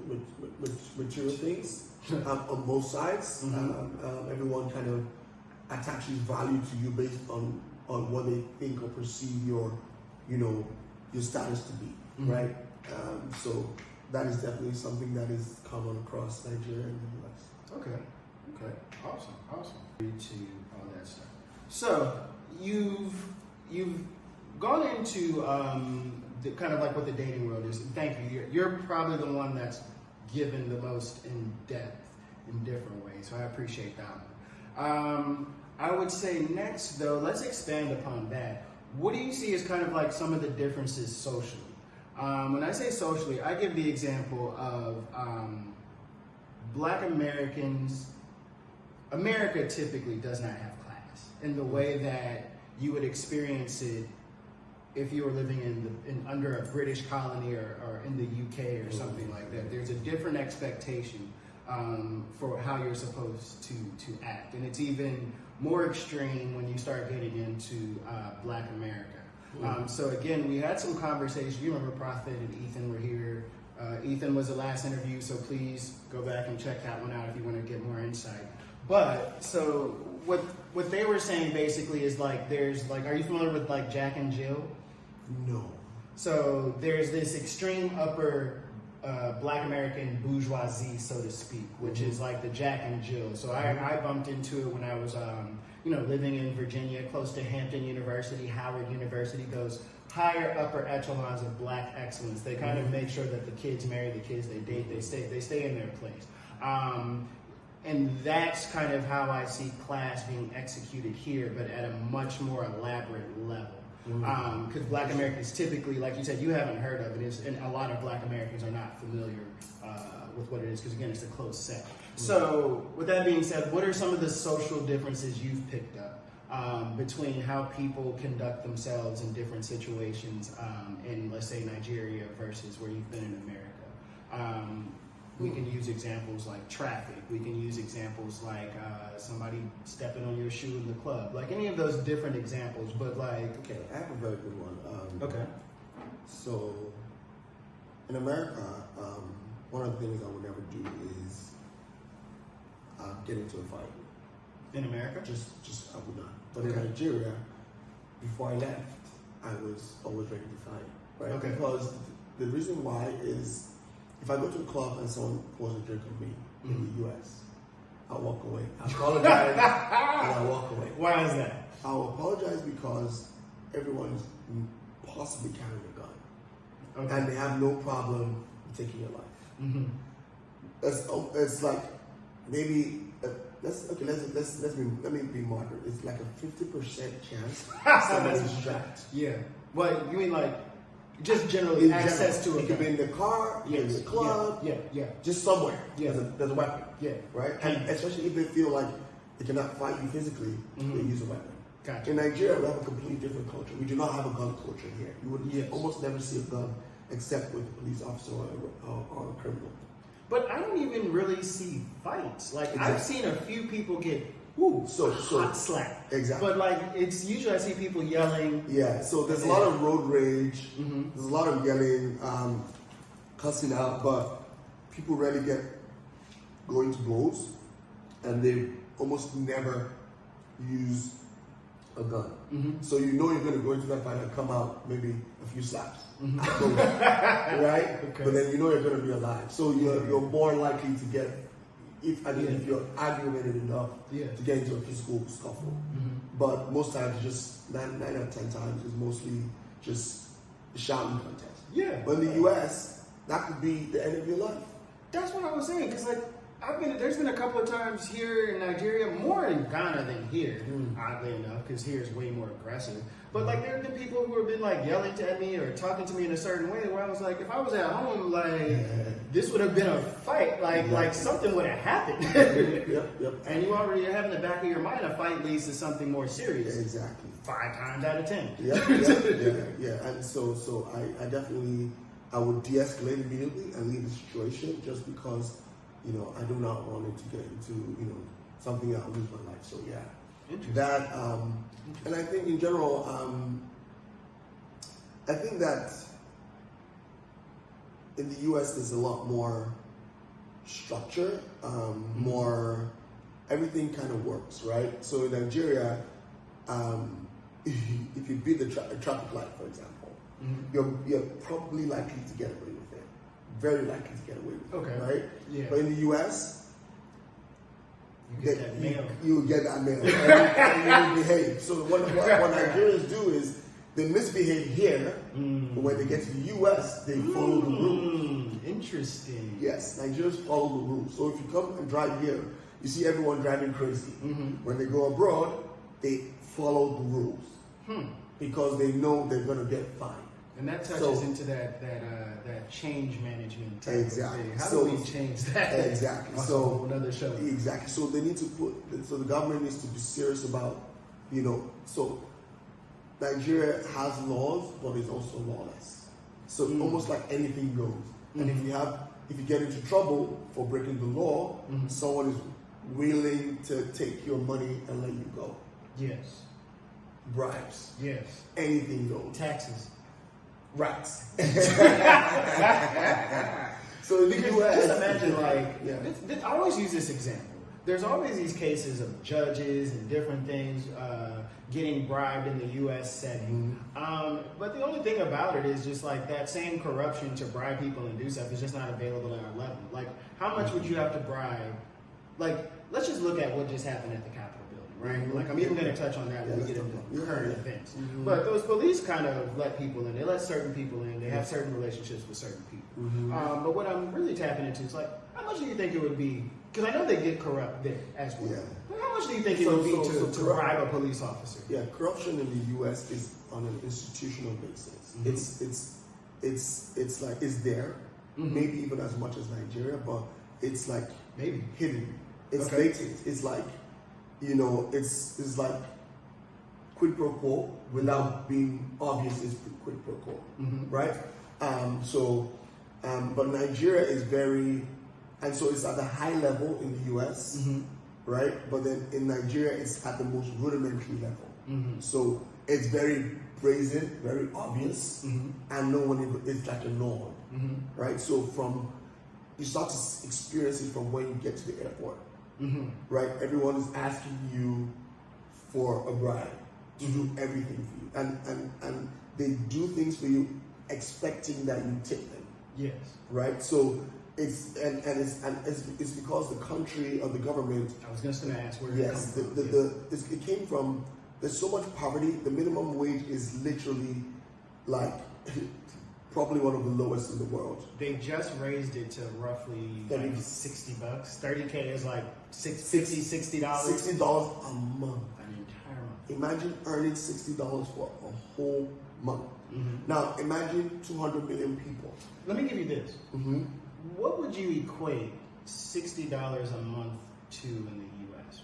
Speaker 2: things on both sides. Everyone kind of attaches value to you based on what they think or perceive your status to be, right? So that is definitely something that is common across Nigeria and the US.
Speaker 3: Okay. Awesome. To all that stuff. So you've gone into the kind of like what the dating world is. And thank you. You're probably the one that's given the most in depth in different ways. So I appreciate that one. I would say next though, let's expand upon that. What do you see as kind of like some of the differences socially? When I say socially, I give the example of Black Americans. America typically does not have class in the way that you would experience it if you were living in under a British colony or in the UK or something like that. There's a different expectation for how you're supposed to act, and it's even more extreme when you start getting into Black America. So again, we had some conversations. You remember Prophet and Ethan were here. Ethan was the last interview, so please go back and check that one out if you want to get more insight. But so what they were saying basically is like there's like, are you familiar with like Jack and Jill?
Speaker 2: No.
Speaker 3: So there's this extreme upper Black American bourgeoisie, so to speak, which is like the Jack and Jill. So I bumped into it when I was living in Virginia, close to Hampton University, Howard University, those higher upper echelons of Black excellence. They kind of make sure that the kids marry the kids they date, they stay in their place. And that's kind of how I see class being executed here, but at a much more elaborate level. Because Black Americans typically, like you said, you haven't heard of it, and a lot of Black Americans are not familiar with what it is, because again, it's a closed set. So with that being said, what are some of the social differences you've picked up between how people conduct themselves in different situations in, let's say, Nigeria versus where you've been in America? We can use examples like traffic. We can use examples like somebody stepping on your shoe in the club. Like any of those different examples, but like...
Speaker 2: Okay, I have a very good one.
Speaker 3: Okay.
Speaker 2: So, in America, one of the things I would never do is get into a fight.
Speaker 3: In America?
Speaker 2: Just I would not. But
Speaker 3: Okay.
Speaker 2: in Nigeria, before I left, I was always ready to fight, right?
Speaker 3: Okay.
Speaker 2: Because the reason why is, if I go to a club and someone pours a drink on me in the US, I'll walk away. I apologize and I walk away.
Speaker 3: Why is that?
Speaker 2: I'll apologize because everyone's possibly carrying a gun.
Speaker 3: Okay.
Speaker 2: And they have no problem taking your life.
Speaker 3: Mm-hmm.
Speaker 2: It's like maybe let me be moderate. It's like a 50% chance somebody's strapped.
Speaker 3: Yeah. Well, you mean like just generally
Speaker 2: In
Speaker 3: access
Speaker 2: general,
Speaker 3: to a
Speaker 2: it could be
Speaker 3: gun?
Speaker 2: in the car, in the club,
Speaker 3: Yeah.
Speaker 2: just somewhere.
Speaker 3: Yeah.
Speaker 2: There's a weapon.
Speaker 3: Yeah.
Speaker 2: Right? And especially if they feel like they cannot fight you physically, they use a weapon.
Speaker 3: Gotcha.
Speaker 2: In Nigeria, we have a completely different culture. We do not have a gun culture here. You would
Speaker 3: Yes.
Speaker 2: almost never see a gun except with a police officer or a criminal.
Speaker 3: But I don't even really see fights. Like I've
Speaker 2: Exactly.
Speaker 3: seen a few people get
Speaker 2: So
Speaker 3: hot slapped.
Speaker 2: exactly.
Speaker 3: But like it's usually I see people yelling.
Speaker 2: Yeah, so there's a lot of road rage,
Speaker 3: Mm-hmm.
Speaker 2: there's a lot of yelling, cussing out, but people rarely get going to blows, and they almost never use a gun.
Speaker 3: Mm-hmm.
Speaker 2: So you know you're going to go into that fight and come out maybe a few slaps, right?
Speaker 3: Okay.
Speaker 2: But then you know you're going to be alive. So you're more likely to get, if you're argumentative enough,
Speaker 3: Yeah.
Speaker 2: to get into a physical scuffle.
Speaker 3: Mm-hmm.
Speaker 2: But most times, just 9 out of 10 times, it's mostly just a shouting contest.
Speaker 3: Yeah.
Speaker 2: But in the US, that could be the end of your life.
Speaker 3: That's what I was saying, because like there's been a couple of times here in Nigeria, more in Ghana than here, oddly enough, because here is way more aggressive. But like there have been people who have been like yelling at me or talking to me in a certain way, where I was like, if I was at home, like this would have been a fight, like something would have happened.
Speaker 2: Yep.
Speaker 3: And you already have in the back of your mind a fight leads to something more serious.
Speaker 2: Exactly.
Speaker 3: 5 times out of 10.
Speaker 2: Yeah. And so I definitely, I would de-escalate immediately and leave the situation, just because, I do not want it to get into, something that will lose my life. So yeah,
Speaker 3: Interesting.
Speaker 2: that, and I think in general, I think that in the US there's a lot more structure, more, everything kind of works, right? So in Nigeria, if you beat the traffic light, for example, you're probably likely to get away with it. Very likely to get away with it.
Speaker 3: Okay.
Speaker 2: Right?
Speaker 3: Yeah.
Speaker 2: But in the US,
Speaker 3: You get that mail.
Speaker 2: you will get that mail. And you will behave. So what Nigerians do is they misbehave here, but when they get to the US, they follow the rules.
Speaker 3: Interesting.
Speaker 2: Yes, Nigerians follow the rules. So if you come and drive here, you see everyone driving crazy. When they go abroad, they follow the rules because they know they're going to get fined.
Speaker 3: And that touches into that change management type
Speaker 2: Exactly.
Speaker 3: of thing. How
Speaker 2: So-
Speaker 3: do we change that?
Speaker 2: Exactly.
Speaker 3: That's
Speaker 2: So
Speaker 3: a whole another show.
Speaker 2: Exactly. So they need to so the government needs to be serious about, so Nigeria has laws, but it's also lawless. So almost like anything goes. And if you get into trouble for breaking the law, someone is willing to take your money and let you go.
Speaker 3: Yes.
Speaker 2: Bribes,
Speaker 3: Yes.
Speaker 2: anything goes.
Speaker 3: Taxes.
Speaker 2: Rats. So in the U.S.,
Speaker 3: just imagine, like,
Speaker 2: yeah.
Speaker 3: I always use this example. There's always these cases of judges and different things getting bribed in the U.S. setting. But the only thing about it is just like that same corruption to bribe people and do stuff is just not available at our level. Like, how much would you have to bribe? Like, let's just look at what just happened at the Capitol building, right? Like, I'm even going to touch on that when we get into current events. But those police kind of let people in. They let certain people in. They have certain relationships with certain people. But what I'm really tapping into is like, how much do you think it would be? Because I know they get corrupt there as well.
Speaker 2: Yeah.
Speaker 3: But how much do you think it would be to bribe a police officer?
Speaker 2: Yeah, corruption in the U.S. is on an institutional basis. It's like it's there, maybe even as much as Nigeria, but it's like
Speaker 3: Maybe.
Speaker 2: hidden. It's
Speaker 3: Okay.
Speaker 2: latent. It's like, you know, it's like quid pro quo without being obvious. Is quid pro quo, right? But Nigeria is very, and so it's at the high level in the U.S., right? But then in Nigeria, it's at the most rudimentary level. So it's very brazen, very obvious, and no one even, it's like a norm, right? So you start to experience it from when you get to the airport, right? Everyone is asking you for a bribe to do everything for you, and they do things for you expecting that you take them.
Speaker 3: Yes.
Speaker 2: Right, so it's because the country or the government.
Speaker 3: I was just going to ask where
Speaker 2: Yes,
Speaker 3: it comes from.
Speaker 2: it came from. There's so much poverty. The minimum wage is literally like probably one of the lowest in the world.
Speaker 3: They just raised it to roughly like $60. $30K is like $60.
Speaker 2: $60 a month.
Speaker 3: An entire month.
Speaker 2: Imagine earning $60 for a whole month. Now imagine 200 million people.
Speaker 3: Let me give you this. What would you equate $60 a month to in the U.S.?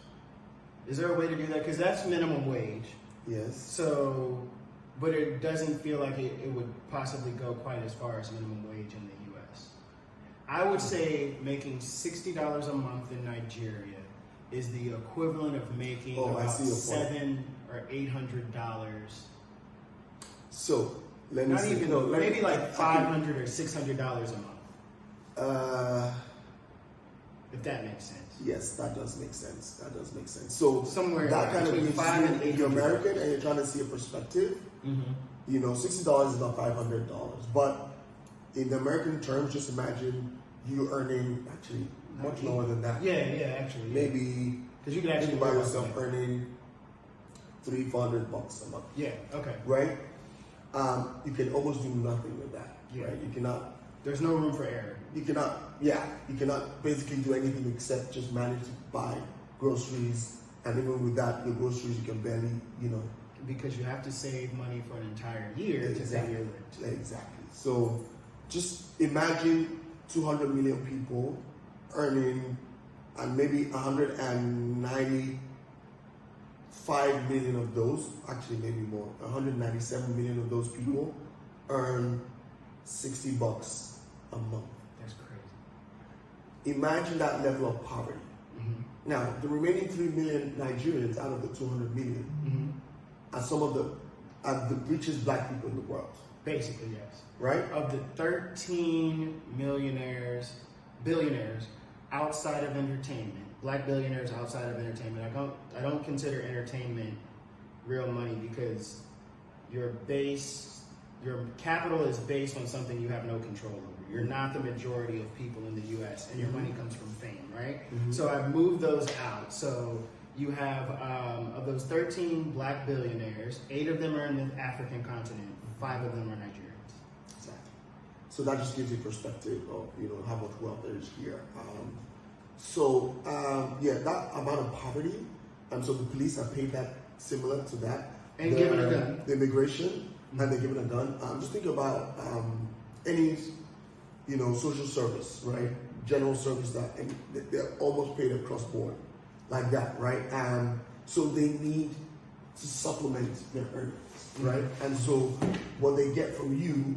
Speaker 3: Is there a way to do that? Because that's minimum wage.
Speaker 2: Yes.
Speaker 3: So, but it doesn't feel like it would possibly go quite as far as minimum wage in the U.S. I would say making $60 a month in Nigeria is the equivalent of making about $700 or $800.
Speaker 2: So let me
Speaker 3: Not
Speaker 2: see.
Speaker 3: even,
Speaker 2: No, let me-
Speaker 3: maybe like $500 or $600 a month, if that makes sense.
Speaker 2: Yes, that does make sense. That does make sense. So
Speaker 3: Somewhere
Speaker 2: that kind of
Speaker 3: between
Speaker 2: gives
Speaker 3: $500 and
Speaker 2: you, if you're
Speaker 3: $800.
Speaker 2: American and you're trying to see a perspective, you know, $60 is about $500. But in the American terms, just imagine you earning actually much lower than that.
Speaker 3: Yeah, actually. Yeah.
Speaker 2: Maybe
Speaker 3: Because you can actually
Speaker 2: by
Speaker 3: work on
Speaker 2: yourself
Speaker 3: that.
Speaker 2: earning $300-400 a month.
Speaker 3: Yeah, okay.
Speaker 2: Right? You can almost do nothing with that.
Speaker 3: Yeah.
Speaker 2: Right? You cannot.
Speaker 3: There's no room for error.
Speaker 2: You cannot basically do anything except just manage to buy groceries, and even with that, your groceries you can barely, you know.
Speaker 3: Because you have to save money for an entire year to pay your rent.
Speaker 2: Exactly. So just imagine 200 million people earning, and maybe 195 million of those, actually maybe more, 197 million of those people earn $60 a month.
Speaker 3: That's crazy.
Speaker 2: Imagine that level of poverty. Now, the remaining 3 million Nigerians out of the 200 million are some of the richest black people in the world.
Speaker 3: Basically, yes.
Speaker 2: Right?
Speaker 3: Of the 13 billionaires outside of entertainment, black billionaires outside of entertainment, I don't consider entertainment real money because your capital is based on something you have no control over. You're not the majority of people in the U.S. and your money comes from fame, right? So I've moved those out. So you have, of those 13 black billionaires, 8 of them are in the African continent, 5 of them are Nigerians.
Speaker 2: Exactly. So that just gives you perspective of, you know, how much wealth there is here. That amount of poverty, so the police have paid that similar to that.
Speaker 3: And given a gun.
Speaker 2: The immigration, and they're given a gun. Just think about any, you know, social service, right? General service and they're almost paid across board like that, right? So they need to supplement their earnings, right? And so what they get from you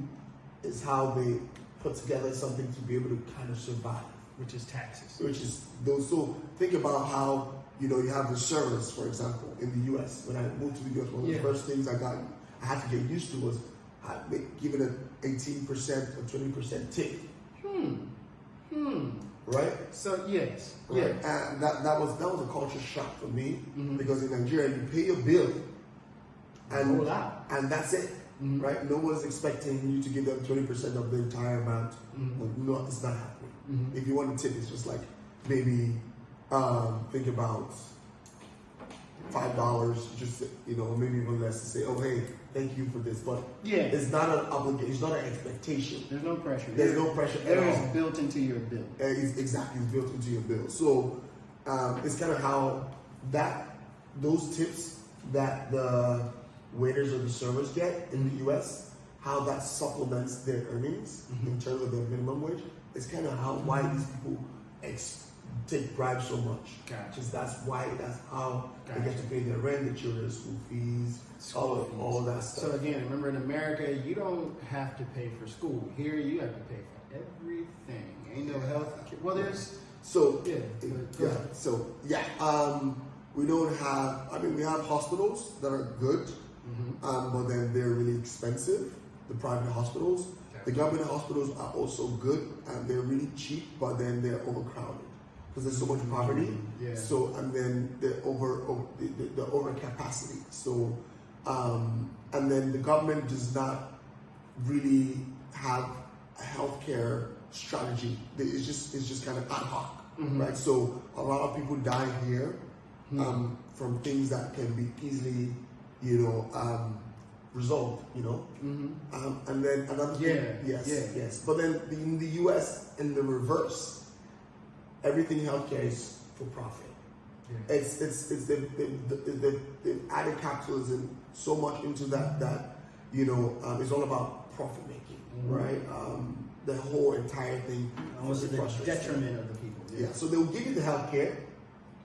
Speaker 2: is how they put together something to be able to kind of survive.
Speaker 3: Which is taxes.
Speaker 2: Which is those. So think about how you have the servers, for example, in the U.S. When I moved to the U.S., one of the first things I had to get used to was giving an 18% or 20% tip. Right.
Speaker 3: So yes,
Speaker 2: right. And that was a culture shock for me because in Nigeria you pay your bill, and that's it. Right. No one's expecting you to give them 20% of the entire amount. No, it's not happening. If you want a tip, it's just like maybe think about $5, just maybe even less to say, oh hey, thank you for this. But it's not an obligation, it's not an expectation.
Speaker 3: There's no pressure.
Speaker 2: There's no pressure at all.
Speaker 3: It's built into your bill.
Speaker 2: Exactly, it's built into your bill. So it's kind of how those tips that the waiters or the servers get in the US, how that supplements their earnings in terms of their minimum wage. It's kind of why these people take bribes so much. Because that's how they get to pay their rent, their children's school fees, all that stuff.
Speaker 3: So again, remember in America, you don't have to pay for school. Here, you have to pay for everything. Ain't no health. Well, there's
Speaker 2: we don't have. I mean, we have hospitals that are good, but then they're really expensive. The private hospitals. The government hospitals are also good and they're really cheap, but then they're overcrowded because there's so much poverty. So and then the overcapacity. So and then the government does not really have a healthcare strategy. It's just kind of ad hoc, right? So a lot of people die here from things that can be easily, resolved, and then another thing, yes. But then in the U.S., in the reverse, everything healthcare is for profit. It's they've added capitalism so much into that it's all about profit making, right? The whole entire thing
Speaker 3: almost the detriment of the people.
Speaker 2: Yeah. So they'll give you the healthcare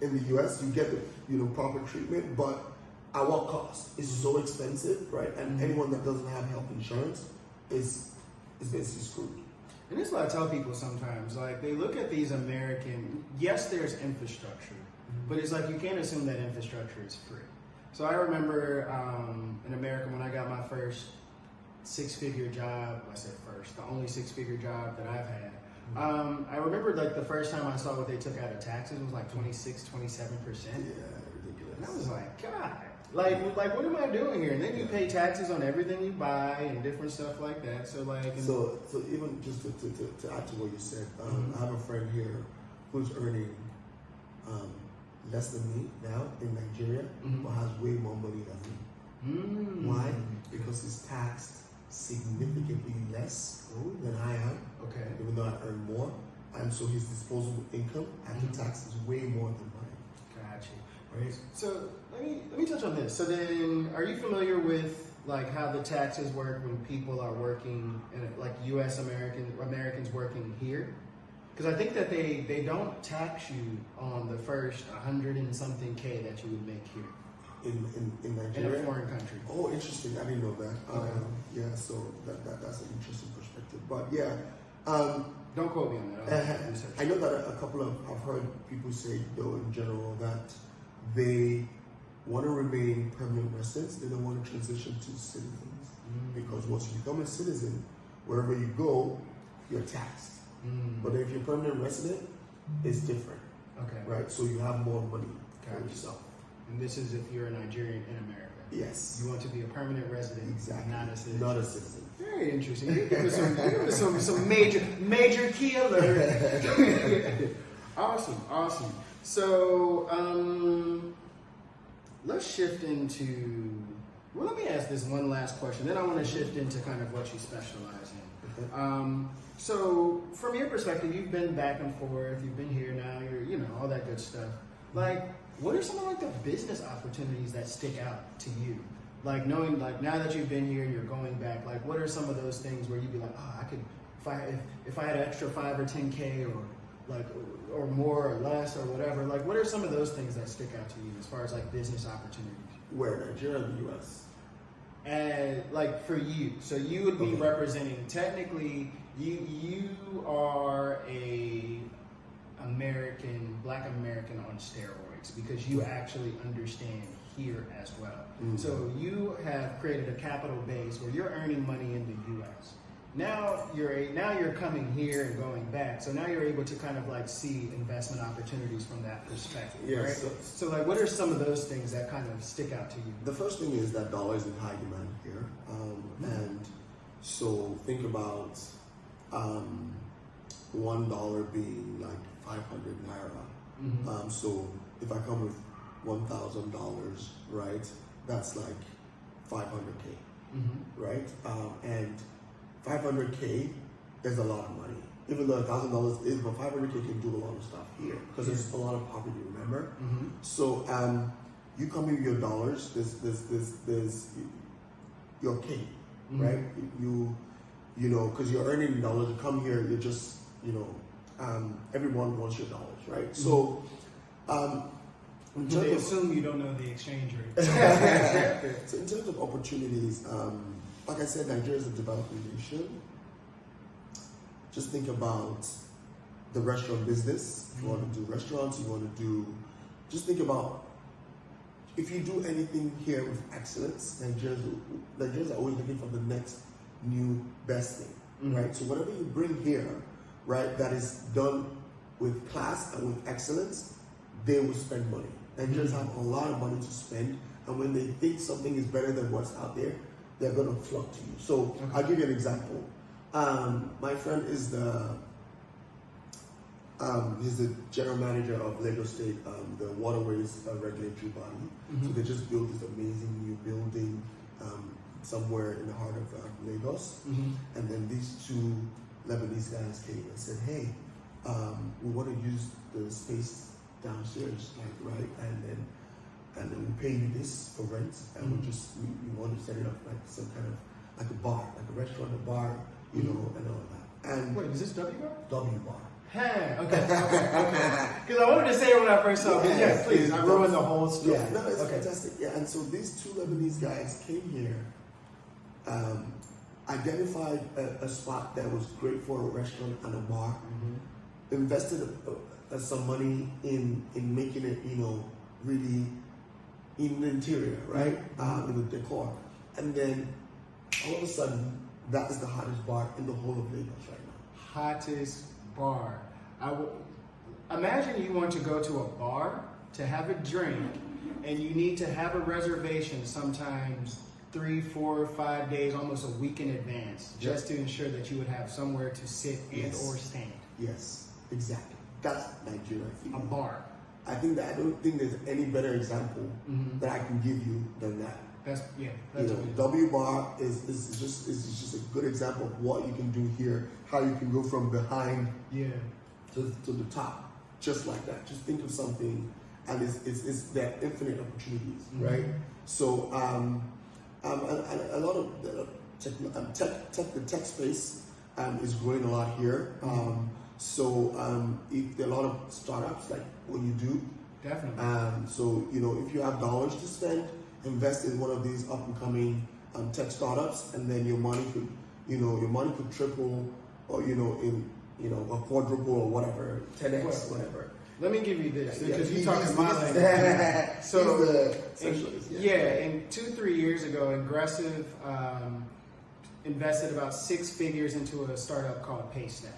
Speaker 2: in the U.S. You get the proper treatment, but at what cost? It's so expensive, right? And anyone that doesn't have health insurance is basically screwed.
Speaker 3: And this is what I tell people sometimes. Like, they look at these American, yes, there's infrastructure, but it's like you can't assume that infrastructure is free. So I remember in America when I got my first six-figure job, I said first, the only six-figure job that I've had. I remember like the first time I saw what they took out of taxes was like 26, 27%.
Speaker 2: Yeah, ridiculous.
Speaker 3: And I was like, God. Like what am I doing here? And then you pay taxes on everything you buy and different stuff like that. So
Speaker 2: so even just to add to what you said, I have a friend here who's earning less than me now in Nigeria, but has way more money than me. Why? Because he's taxed significantly less than I am.
Speaker 3: Okay.
Speaker 2: Even though I earn more, and so his disposable income after tax is way more than mine.
Speaker 3: Gotcha. Right. So let me touch on this. So then, are you familiar with like how the taxes work when people are working, like U.S. Americans working here? Because I think that they don't tax you on the first 100 and something K that you would make here.
Speaker 2: In Nigeria?
Speaker 3: In a foreign country.
Speaker 2: Oh, interesting. I didn't know that.
Speaker 3: Okay.
Speaker 2: Yeah, so that's an interesting perspective. But yeah.
Speaker 3: Don't quote me on that.
Speaker 2: I know that I've heard people say, though, in general, that they want to remain permanent residents. They don't want to transition to citizens. Because once you become a citizen, wherever you go, you're taxed. But if you're a permanent resident, it's different.
Speaker 3: Okay.
Speaker 2: Right? So you have more money for yourself.
Speaker 3: And this is if you're a Nigerian in America.
Speaker 2: Yes.
Speaker 3: You want to be a permanent resident,
Speaker 2: exactly.
Speaker 3: Not a citizen.
Speaker 2: Not a citizen.
Speaker 3: Very interesting. You give us some major key alert. Awesome. So let's shift into. Well, let me ask this one last question. Then I want to shift into kind of what you specialize in.
Speaker 2: Okay.
Speaker 3: So from your perspective, you've been back and forth. You've been here now. You're all that good stuff. Like, what are some of like the business opportunities that stick out to you? Like knowing, like now that you've been here and you're going back, like what are some of those things where you'd be like, I could, if I had an extra 5 or 10K or more or less or whatever, like what are some of those things that stick out to you as far as like business opportunities?
Speaker 2: Where, Nigeria or the U.S.?
Speaker 3: And like for you, so you would be representing technically You are a Black American on steroids because you actually understand here as well.
Speaker 2: Mm-hmm.
Speaker 3: So you have created a capital base where you're earning money in the U.S. Now you're coming here and going back. So now you're able to kind of like see investment opportunities from that perspective,
Speaker 2: Yes.
Speaker 3: right? So like, what are some of those things that kind of stick out to you?
Speaker 2: The first thing is that dollar is in high demand here, and so think about $1 being like 500 naira. So if I come with $1,000, right, that's like 500K, right? And 500K is a lot of money. Even though $1,000 is, but 500K can do a lot of stuff here because there's a lot of poverty. Remember, so you come in with your dollars. There's your K, right? You know, because you're earning dollars. You come here, you're just everyone wants your dollars, right? So
Speaker 3: They assume you don't know the exchange rate.
Speaker 2: so in terms of opportunities, like I said, Nigeria is a developing nation. Just think about the restaurant business. If you want to do restaurants, just think about if you do anything here with excellence, Nigerians are always looking for the next new best thing, right? So whatever you bring here, right, that is done with class and with excellence, they will spend money. Nigerians have a lot of money to spend, and when they think something is better than what's out there, they're going to flock to you. So I'll give you an example. My friend is he's the general manager of Lagos State, the waterways regulatory body. So they just built this amazing new building somewhere in the heart of Lagos. And then these two Lebanese guys came and said, hey, we want to use the space downstairs, like, right? And then we pay you this for rent, and we want to set it up like some kind of like a bar, like a restaurant, a bar, and all that. And
Speaker 3: wait, is this W bar?
Speaker 2: W bar.
Speaker 3: Hey, okay. Because I wanted to say it when I first saw it. Yeah, please. I ruined the whole story.
Speaker 2: Yeah, no, it's fantastic. Yeah, and so these two Lebanese guys came here, identified a spot that was great for a restaurant and a bar, invested some money in making it, really in the interior, right, in the decor, and then all of a sudden, that is the hottest bar in the whole of Lagos right now.
Speaker 3: Hottest bar. Imagine you want to go to a bar to have a drink, and you need to have a reservation sometimes 3, 4, 5 days, almost a week in advance, just to ensure that you would have somewhere to sit and or stand.
Speaker 2: Yes, exactly. That's Nigeria.
Speaker 3: A bar.
Speaker 2: I don't think there's any better example that I can give you than that.
Speaker 3: That's
Speaker 2: W bar is just a good example of what you can do here. How you can go from behind to the top, just like that. Just think of something, and it's there are infinite opportunities, right? So a lot of the tech space is growing a lot here. So if there are a lot of startups, like what you do,
Speaker 3: definitely.
Speaker 2: so if you have dollars to spend, invest in one of these up and coming tech startups, and then your money could triple, or a quadruple or whatever, 10x, whatever.
Speaker 3: Let me give you this, because you're talking my language. So, in 2-3 years ago, Ingressive invested about 6 figures into a startup called Paystack.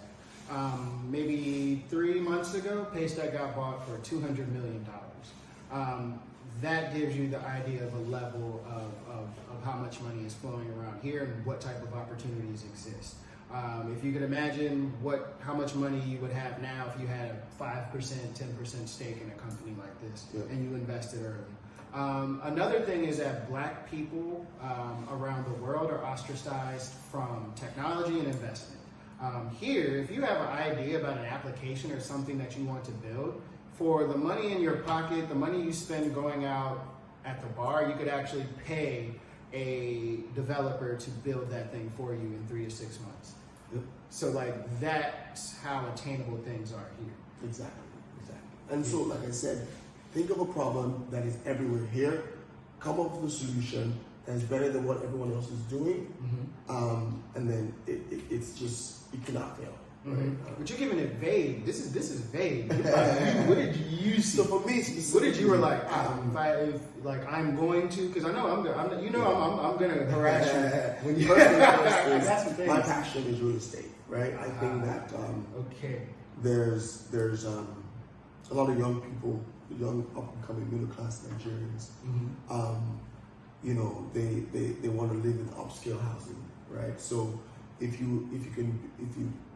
Speaker 3: Maybe 3 months ago, Paystack got bought for $200 million. That gives you the idea of a level of how much money is flowing around here and what type of opportunities exist. If you could imagine how much money you would have now if you had a 5%, 10% stake in a company like this, and you invested early. Another thing is that Black people around the world are ostracized from technology and investment. Here, if you have an idea about an application or something that you want to build, for the money in your pocket, the money you spend going out at the bar, you could actually pay a developer to build that thing for you in 3 to 6 months. So that's how attainable things are here.
Speaker 2: Exactly. And so, like I said, think of a problem that is everywhere here, come up with a solution that is better than what everyone else is doing, and then it's just it cannot fail.
Speaker 3: Mm-hmm.
Speaker 2: Right?
Speaker 3: But you're giving it vague. This is vague. What did you see?
Speaker 2: So for me,
Speaker 3: What did you were like? If I'm going to, because I know I'm gonna harass you when you.
Speaker 2: First and
Speaker 3: I got some
Speaker 2: foremost
Speaker 3: things.
Speaker 2: my passion is real estate, right? I think that
Speaker 3: Okay.
Speaker 2: there's a lot of young people, young up and coming middle class Nigerians. You know, they want to live in upscale housing, right? So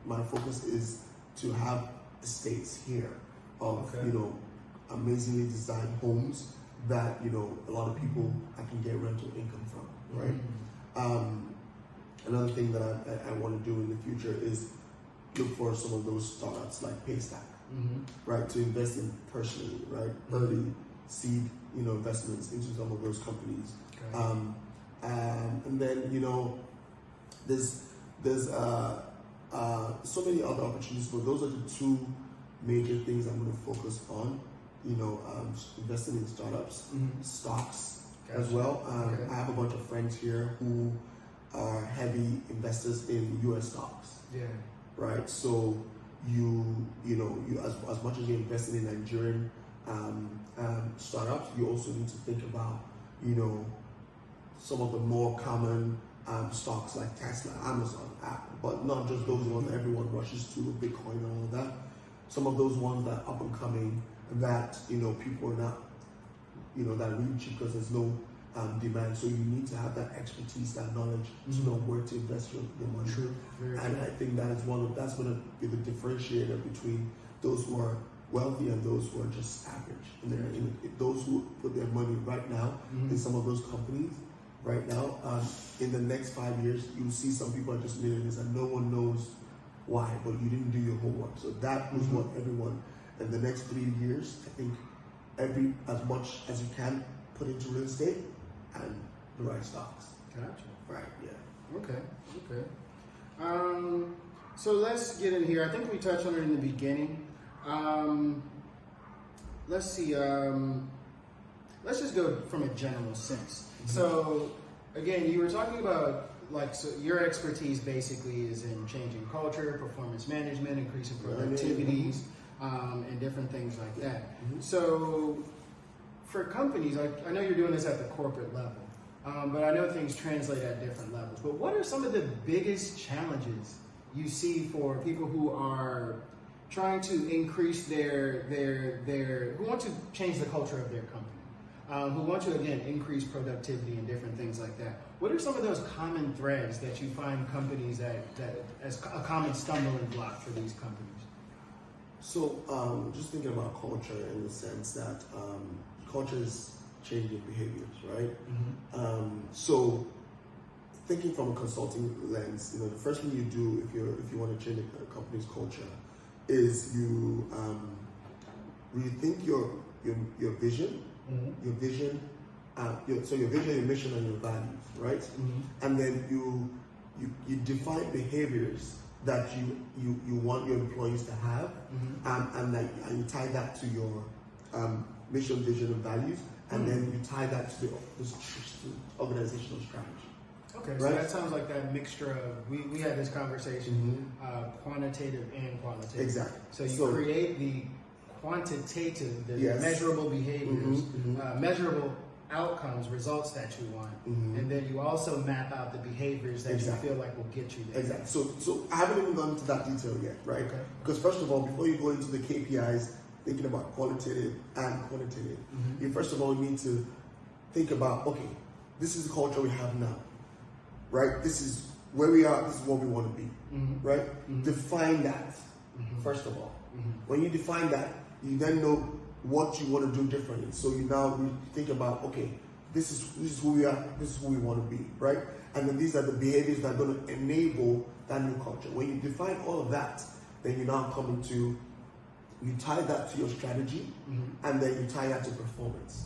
Speaker 2: my focus is to have estates here of
Speaker 3: Okay.
Speaker 2: you know, amazingly designed homes that, you know, a lot of people I can get rental income from, right? Another thing that I want to do in the future is look for some of those startups like Paystack, right, to invest in personally, right? Early seed, you know, investments into some of those companies.
Speaker 3: Okay.
Speaker 2: And then, you know, there's so many other opportunities, but those are the two major things I'm going to focus on. You know, investing in startups, stocks as
Speaker 3: Gotcha.
Speaker 2: well.
Speaker 3: Okay.
Speaker 2: I have a bunch of friends here who are heavy investors in U.S. stocks,
Speaker 3: Yeah.
Speaker 2: right? So you as much as you're investing in Nigerian startups, you also need to think about, you know, some of the more common stocks like Tesla, Amazon, Apple, but not just those ones that everyone rushes to, Bitcoin and all of that. Some of those ones that are up and coming that, you know, people are not, you know, that really cheap because there's no demand. So you need to have that expertise, that knowledge to know where to invest your money.
Speaker 3: True. Very
Speaker 2: And
Speaker 3: true.
Speaker 2: I think that's going to be the differentiator between those who are wealthy and those who are just average. And then those who put their money right now in some of those companies, right now, in the next 5 years, you'll see some people are just millionaires and no one knows why, but you didn't do your homework. So that was what everyone, in the next 3 years, I think as much as you can put into real estate and the right stocks.
Speaker 3: Gotcha.
Speaker 2: Right, yeah.
Speaker 3: Okay. So let's get in here. I think we touched on it in the beginning. Let's see. Let's just go from a general sense. So, again, you were talking about so your expertise basically is in changing culture, performance management, increasing productivities, and different things like that. So, for companies, I know you're doing this at the corporate level. But I know things translate at different levels. But what are some of the biggest challenges you see for people who are trying to increase who want to change the culture of their company, who want to, again, increase productivity and different things like that? What are some of those common threads that you find companies that as a common stumbling block for these companies?
Speaker 2: So, just thinking about culture in the sense that culture is changing behaviors, right? So, thinking from a consulting lens, you know, the first thing you do if you want to change a company's culture is you rethink your vision, your vision, your vision, your mission, and your values, right? And then you define behaviors that you want your employees to have, and you tie that to your mission, vision, and values, and then you tie that to the organizational strategy.
Speaker 3: Okay, so
Speaker 2: Right.
Speaker 3: that sounds like that mixture of, we had this conversation, quantitative and qualitative.
Speaker 2: Exactly.
Speaker 3: So you create the quantitative, the
Speaker 2: Yes.
Speaker 3: measurable behaviors, measurable outcomes, results that you want, and then you also map out the behaviors that
Speaker 2: Exactly.
Speaker 3: you feel like will get you there.
Speaker 2: Exactly. So I haven't even gone into that detail yet, right?
Speaker 3: Okay.
Speaker 2: Because first of all, before you go into the KPIs, thinking about qualitative and quantitative, you first of all need to think about, okay, this is the culture we have now, right? This is where we are. This is what we want to be, right? Define that first of all. When you define that, you then know what you want to do differently. So you now think about, okay, this is who we are. This is who we want to be, right? And then these are the behaviors that are going to enable that new culture. When you define all of that, then you now come into, you tie that to your strategy, and then you tie that to performance.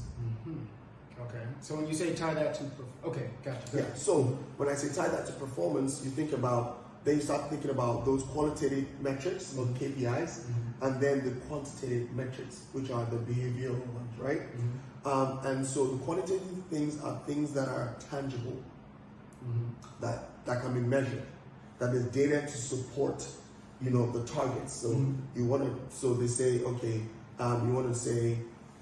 Speaker 3: Okay, so when you say tie that to, okay, gotcha.
Speaker 2: Yeah. So when I say tie that to performance, then you start thinking about those qualitative metrics or KPIs, and then the quantitative metrics, which are the behavioral ones, right? And so the quantitative things are things that are tangible, that can be measured. that there's data to support, you know, the targets. So you want to, so they say, okay, you want to say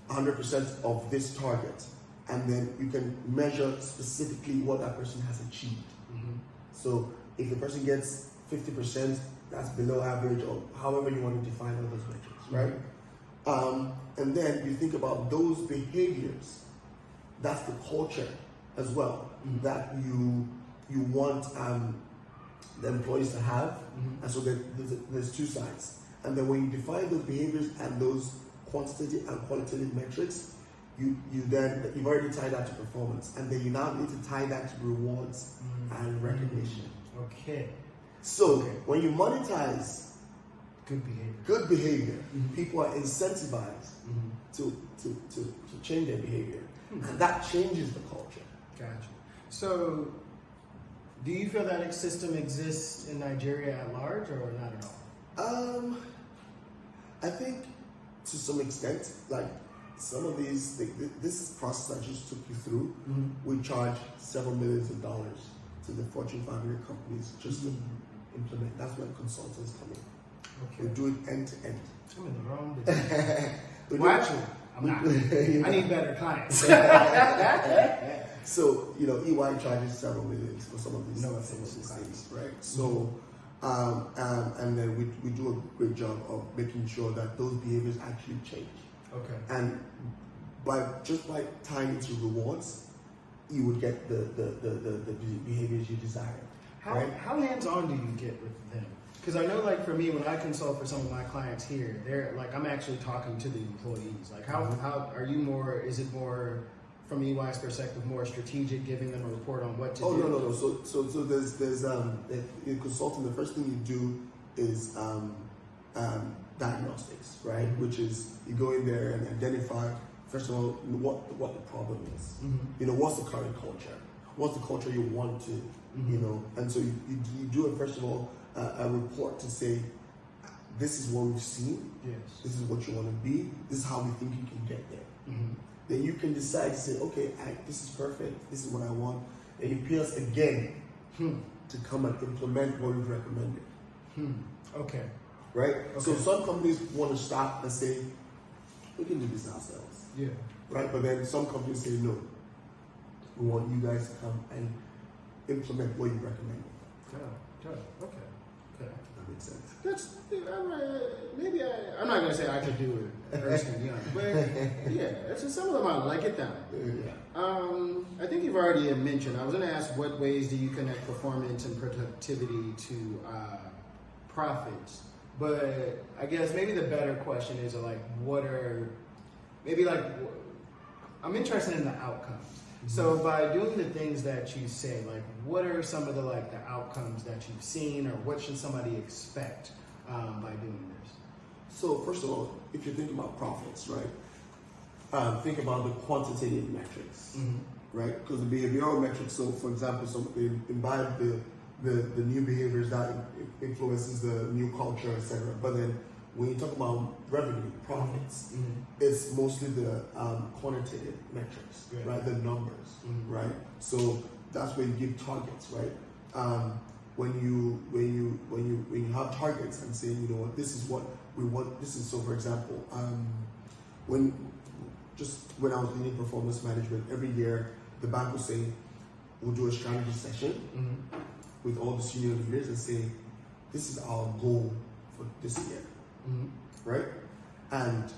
Speaker 2: 100% of this target, and then you can measure specifically what that person has achieved. So if the person gets 50%, that's below average, or however you want to define all those metrics, right? And then you think about those behaviors. That's the culture as well that you want the employees to have. And so there's two sides. And then when you define those behaviors and those quantitative and qualitative metrics, you've already tied that to performance, and then you now need to tie that to rewards and recognition.
Speaker 3: Okay.
Speaker 2: So when you monetize
Speaker 3: Good behavior.
Speaker 2: people are incentivized to change their behavior, and that changes the culture.
Speaker 3: Gotcha. So, do you feel that system exists in Nigeria at large, or not at all?
Speaker 2: I think to some extent, like some of these, this process I just took you through, we charge several millions of dollars to the Fortune 500 companies just to implement. That's when consultants come in.
Speaker 3: Okay.
Speaker 2: We do it end to end.
Speaker 3: I'm in the wrong business.
Speaker 2: We
Speaker 3: Well,
Speaker 2: do-
Speaker 3: actually, I'm not. I need better clients.
Speaker 2: So, you know, EY charges several millions for some of these,
Speaker 3: No,
Speaker 2: some of these things, right? So, and then we do a great job of making sure that those behaviors actually change.
Speaker 3: Okay.
Speaker 2: And by tying it to rewards, you would get the behaviors you desire.
Speaker 3: How hands-on do you get with them? Because I know, like, for me, when I consult for some of my clients here, they're like, I'm actually talking to the employees. Like, how are you more? Is it more from EY's perspective, more strategic, giving them a report on what to do?
Speaker 2: No. So there's in consulting, the first thing you do is diagnostics, right? Which is you go in there and identify, first of all, what the problem is. You know, what's the current culture? What's the culture you want to, you know? And so you do it, first of all, a report to say, this is what we've seen.
Speaker 3: Yes.
Speaker 2: This is what you want to be. This is how we think you can get there. Then you can decide to say, okay, this is perfect. This is what I want. And you pay us again to come and implement what we've recommended.
Speaker 3: Okay.
Speaker 2: Right?
Speaker 3: Okay.
Speaker 2: So some companies want to stop and say, we can do this ourselves.
Speaker 3: Yeah.
Speaker 2: Right? But then some companies say, no, we want you guys to come and implement what you recommend.
Speaker 3: Okay.
Speaker 2: That makes sense.
Speaker 3: That's maybe I'm not gonna say I could do it, Ernst & Young, but yeah, that's just some of them I like it down. I think you've already mentioned. I was gonna ask, what ways do you connect performance and productivity to profits? But I guess maybe the better question is like, I'm interested in the outcomes. So by doing the things that you say, like, what are some of the outcomes that you've seen, or what should somebody expect by doing this?
Speaker 2: So first of all, if you think about profits, right? Think about the quantitative metrics, right? Because the behavioral metrics. So, for example, they imbibe the new behaviors that influences the new culture, etc. But then when you talk about revenue, profits, it's mostly the quantitative metrics, right? The numbers, right? So that's where you give targets, right? When you have targets and say, you know what, this is what we want. This is, so for example, when I was leading performance management, every year the bank will say, we'll do a strategy session with all the senior leaders and say, this is our goal for this year. Right? And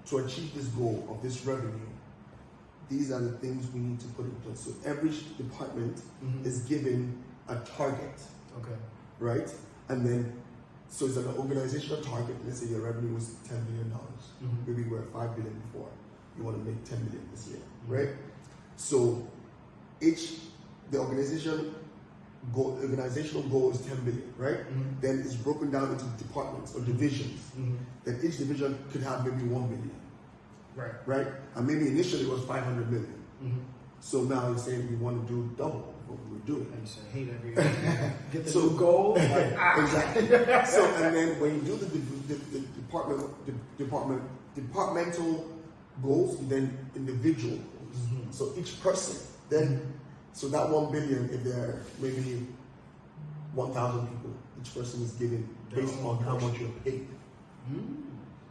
Speaker 2: to achieve this goal of this revenue, these are the things we need to put in place. So every department is given a target.
Speaker 3: Okay.
Speaker 2: Right? And then, so it's an organizational target. Let's say your revenue was $10 billion. Maybe we're at $5 billion before. You want to make $10 billion this year. Right? So the organizational goal is 10 billion, right? Then it's broken down into departments or divisions. Then each division could have maybe 1 billion. Right? And maybe initially it was 500 million. So now you're saying we want to do double what we were doing.
Speaker 3: And you say, hate every year. Get the new goal.
Speaker 2: Exactly. So, and then when you do the departmental goals, then individual goals. So each person then. So that 1 billion, if they're maybe 1,000 people. Each person is given based on how much you're paid.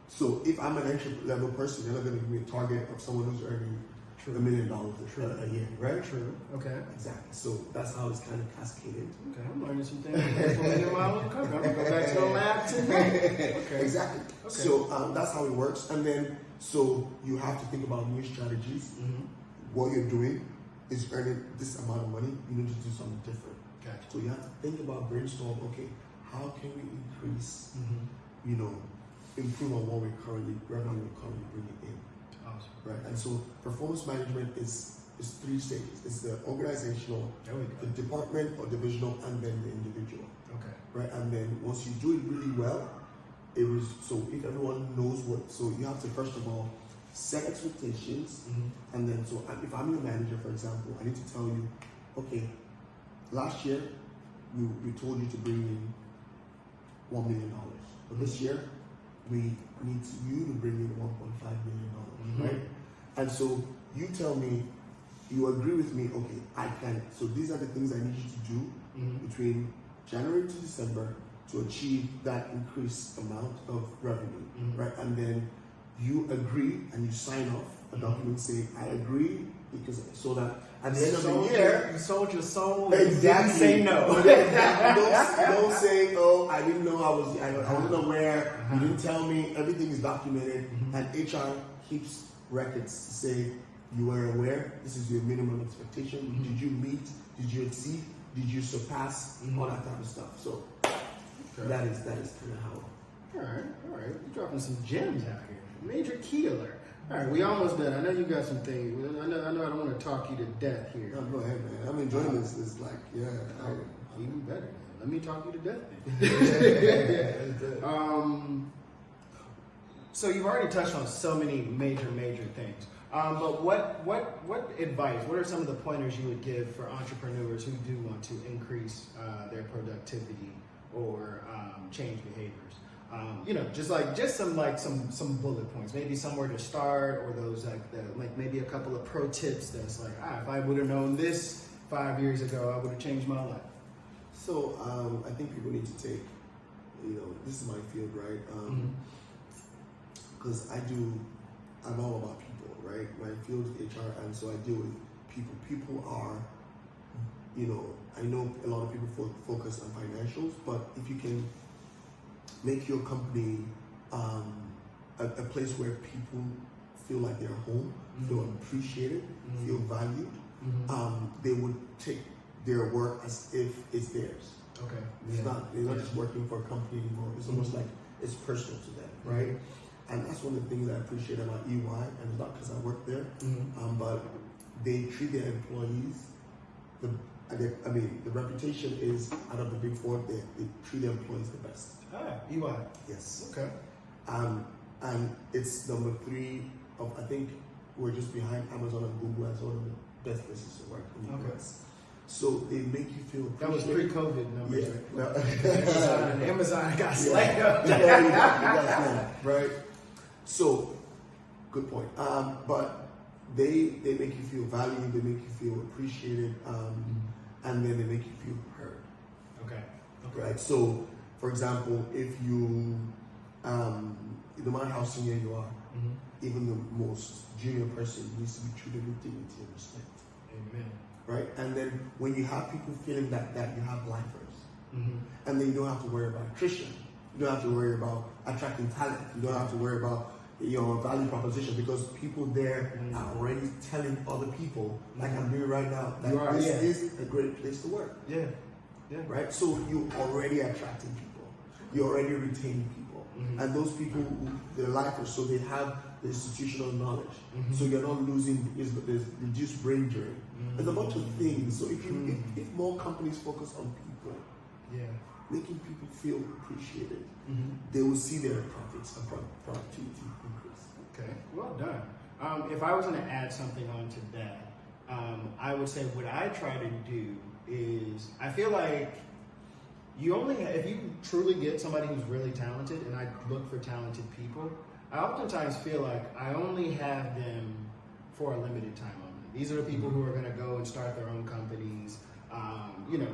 Speaker 2: So if I'm an entry level person, they're not going to give me a target of someone who's earning $1 million a year, right?
Speaker 3: True. Okay.
Speaker 2: Exactly. So that's how it's kind of cascaded.
Speaker 3: Okay, I'm learning some things. Implementing my own company. I'm gonna go back to the lab tonight. Okay.
Speaker 2: Exactly.
Speaker 3: Okay.
Speaker 2: So that's how it works. And then, so you have to think about new strategies. What you're doing is earning this amount of money. You need to do something different.
Speaker 3: Gotcha.
Speaker 2: So you have to think about brainstorm. Okay, how can we increase? You know, improve on what revenue we're currently bringing in.
Speaker 3: Awesome.
Speaker 2: Right. And so performance management is 3 stages. It's the organizational,
Speaker 3: There we go.
Speaker 2: the department or divisional, and then the individual.
Speaker 3: Okay.
Speaker 2: Right. And then once you do it really well, so if everyone knows so you have to first of all set expectations, and then so if I'm your manager, for example, I need to tell you, okay, last year we told you to bring in $1 million, but this year we need you to bring in $1.5 million, right? And so you tell me, you agree with me, okay, I can. So these are the things I need you to do between January to December to achieve that increased amount of revenue, right? And then you agree and you sign off a document saying, I agree, because so that at the end of the year,
Speaker 3: you sold your soul.
Speaker 2: exactly.
Speaker 3: Say no.
Speaker 2: You don't say, oh, I didn't know, I wasn't aware, you didn't tell me, everything is documented, and HR keeps records to say, you were aware, this is your minimum expectation, did you meet, did you exceed, did you surpass, all that type of stuff. So that is kind of how.
Speaker 3: All right. You're dropping some gems out here. Major key alert. All right, we almost done. I know you got some things. I know I don't want to talk you to death here.
Speaker 2: No, go ahead, man. I'm enjoying this. It's like,
Speaker 3: Even better. Let me talk you to death then. So you've already touched on so many major things. But what advice, what are some of the pointers you would give for entrepreneurs who do want to increase their productivity or change behaviors? Just some bullet points, maybe somewhere to start, or those like maybe a couple of pro tips that's like, if I would have known this 5 years ago, I would have changed my life.
Speaker 2: So I think people need to take, this is my field, right? Because I'm all about people, right? My field is HR, and so I deal with people. People are, I know a lot of people focus on financials, but if you can make your company a place where people feel like they're home, feel appreciated, feel valued, they would take their work as if it's theirs.
Speaker 3: Okay.
Speaker 2: They're not just working for a company anymore. It's almost like it's personal to them, right? And that's one of the things I appreciate about EY, and it's not because I work there, but they treat their employees, the reputation is, out of the big four, they treat their employees the best.
Speaker 3: EY.
Speaker 2: Yes.
Speaker 3: Okay.
Speaker 2: And it's number 3 of, I think we're just behind Amazon and Google as one of the best places to work in the US. So they make you feel appreciated.
Speaker 3: That was pre-COVID numbers,
Speaker 2: Yeah.
Speaker 3: right? Amazon got slammed up.
Speaker 2: Right? So, good point. But they make you feel valued, they make you feel appreciated, and then they make you feel heard.
Speaker 3: Okay.
Speaker 2: Right? So, for example, if you, no matter how senior you are, even the most junior person needs to be treated with dignity and respect.
Speaker 3: Amen.
Speaker 2: Right? And then when you have people feeling that you have lifers, and then you don't have to worry about attrition, you don't have to worry about attracting talent, you don't have to worry about your value proposition, because people there are already telling other people, like I'm doing right now, that this is a great place to work.
Speaker 3: Yeah.
Speaker 2: Right? So you're already attracting people, you're already retaining people, and those people, they're lifers, so they have the institutional knowledge. So you're not losing, there's reduced brain drain. There's a bunch of things. So if more companies focus on people, making people feel appreciated, they will see their profits and productivity increase.
Speaker 3: Okay, well done. If I was going to add something onto that, I would say what I try to do is, I feel like if you truly get somebody who's really talented, and I look for talented people, I oftentimes feel like I only have them for a limited time only. These are the people who are going to go and start their own companies.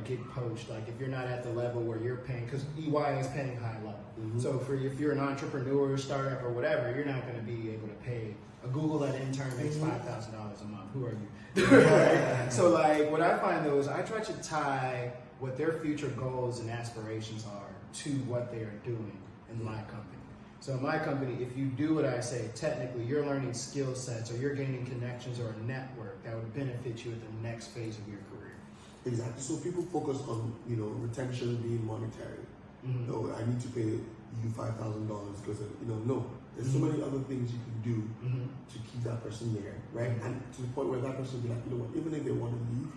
Speaker 3: get poached. Like if you're not at the level where you're paying, because EY is paying high level. So if you're an entrepreneur, startup, or whatever, you're not going to be able to pay a Google that intern makes $5,000 a month. Who are you? Right? So like what I find though is I try to tie what their future goals and aspirations are to what they are doing in my company. So in my company, if you do what I say, technically you're learning skill sets or you're gaining connections or a network that would benefit you at the next phase of your career.
Speaker 2: Exactly. So people focus on, retention being monetary. No, I need to pay you $5,000 because, no. There's so many other things you can do to keep that person there, right? And to the point where that person will be like, you know what, even if they want to leave,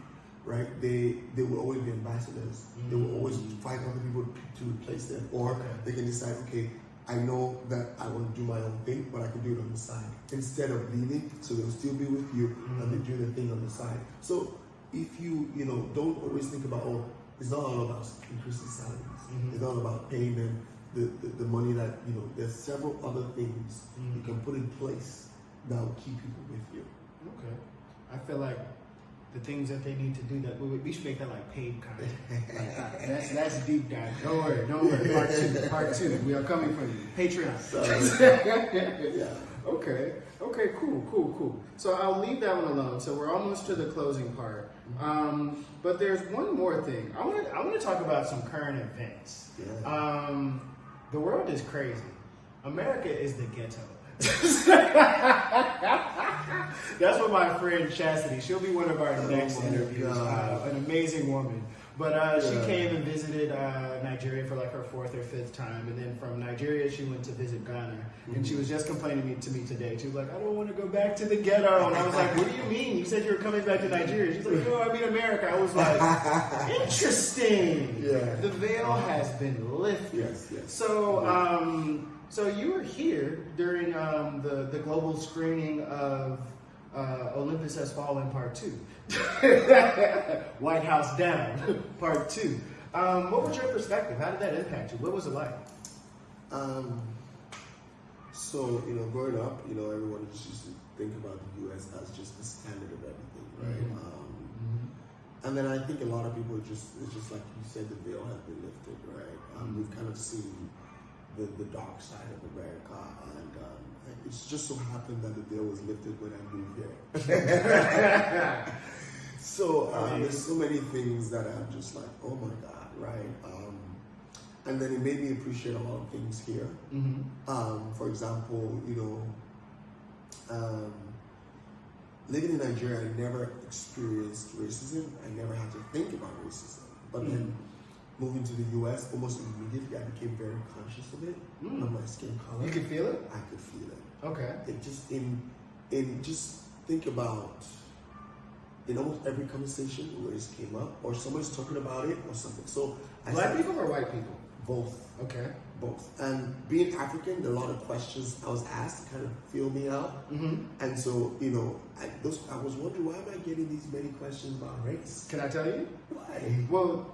Speaker 2: right, they will always be ambassadors. They will always find other people to replace them. Or they can decide, okay, I know that I want to do my own thing, but I can do it on the side instead of leaving. So they'll still be with you, and they do their thing on the side. So if you, don't always think about, it's not all about increasing salaries. It's not about paying them the money that, there's several other things you can put in place that will keep people with you.
Speaker 3: Okay. I feel like the things that they need to do, that we should make that like paid content. Like, that's deep dive. Don't worry. Part two. We are coming for you. Patreon.
Speaker 2: Yeah.
Speaker 3: Okay, cool. So I'll leave that one alone. So we're almost to the closing part. But there's one more thing. I want to talk about some current events.
Speaker 2: Yeah.
Speaker 3: The world is crazy. America is the ghetto. That's what my friend Chastity. She'll be one of our next interviews. An amazing woman. But she came and visited Nigeria for like her 4th or 5th time, and then from Nigeria she went to visit Ghana. And she was just complaining to me today. She was like, "I don't want to go back to the ghetto." And I was like, "What do you mean? You said you were coming back to Nigeria." She's like, "No, I mean America." I was like, "Interesting."
Speaker 2: Yeah.
Speaker 3: The veil has been lifted.
Speaker 2: Yes.
Speaker 3: So, so you were here during the global screening of Olympus Has Fallen Part 2. White House Down Part 2. What was your perspective? How did that impact you? What was it like?
Speaker 2: So, growing up, everyone just used to think about the U.S. as just the standard of everything, right? And then I think a lot of people it's just like you said, the veil has been lifted, right? We've kind of seen the dark side of America, and it's just so happened that the veil was lifted when I moved there. So there's so many things that I'm just like, oh my God, right? And then it made me appreciate a lot of things here. For example, living in Nigeria, I never experienced racism. I never had to think about racism. But then moving to the US, almost immediately I became very conscious of it, of my skin color.
Speaker 3: You could feel it?
Speaker 2: I could feel it.
Speaker 3: Okay.
Speaker 2: It just just think about in almost every conversation where it came up, or somebody's talking about it or something. So
Speaker 3: Black people or white people?
Speaker 2: Both.
Speaker 3: Okay.
Speaker 2: Both. And being African, there are a lot of questions I was asked to kind of feel me out. And so, I was wondering, why am I getting these many questions about race?
Speaker 3: Can I tell you?
Speaker 2: Why?
Speaker 3: Well,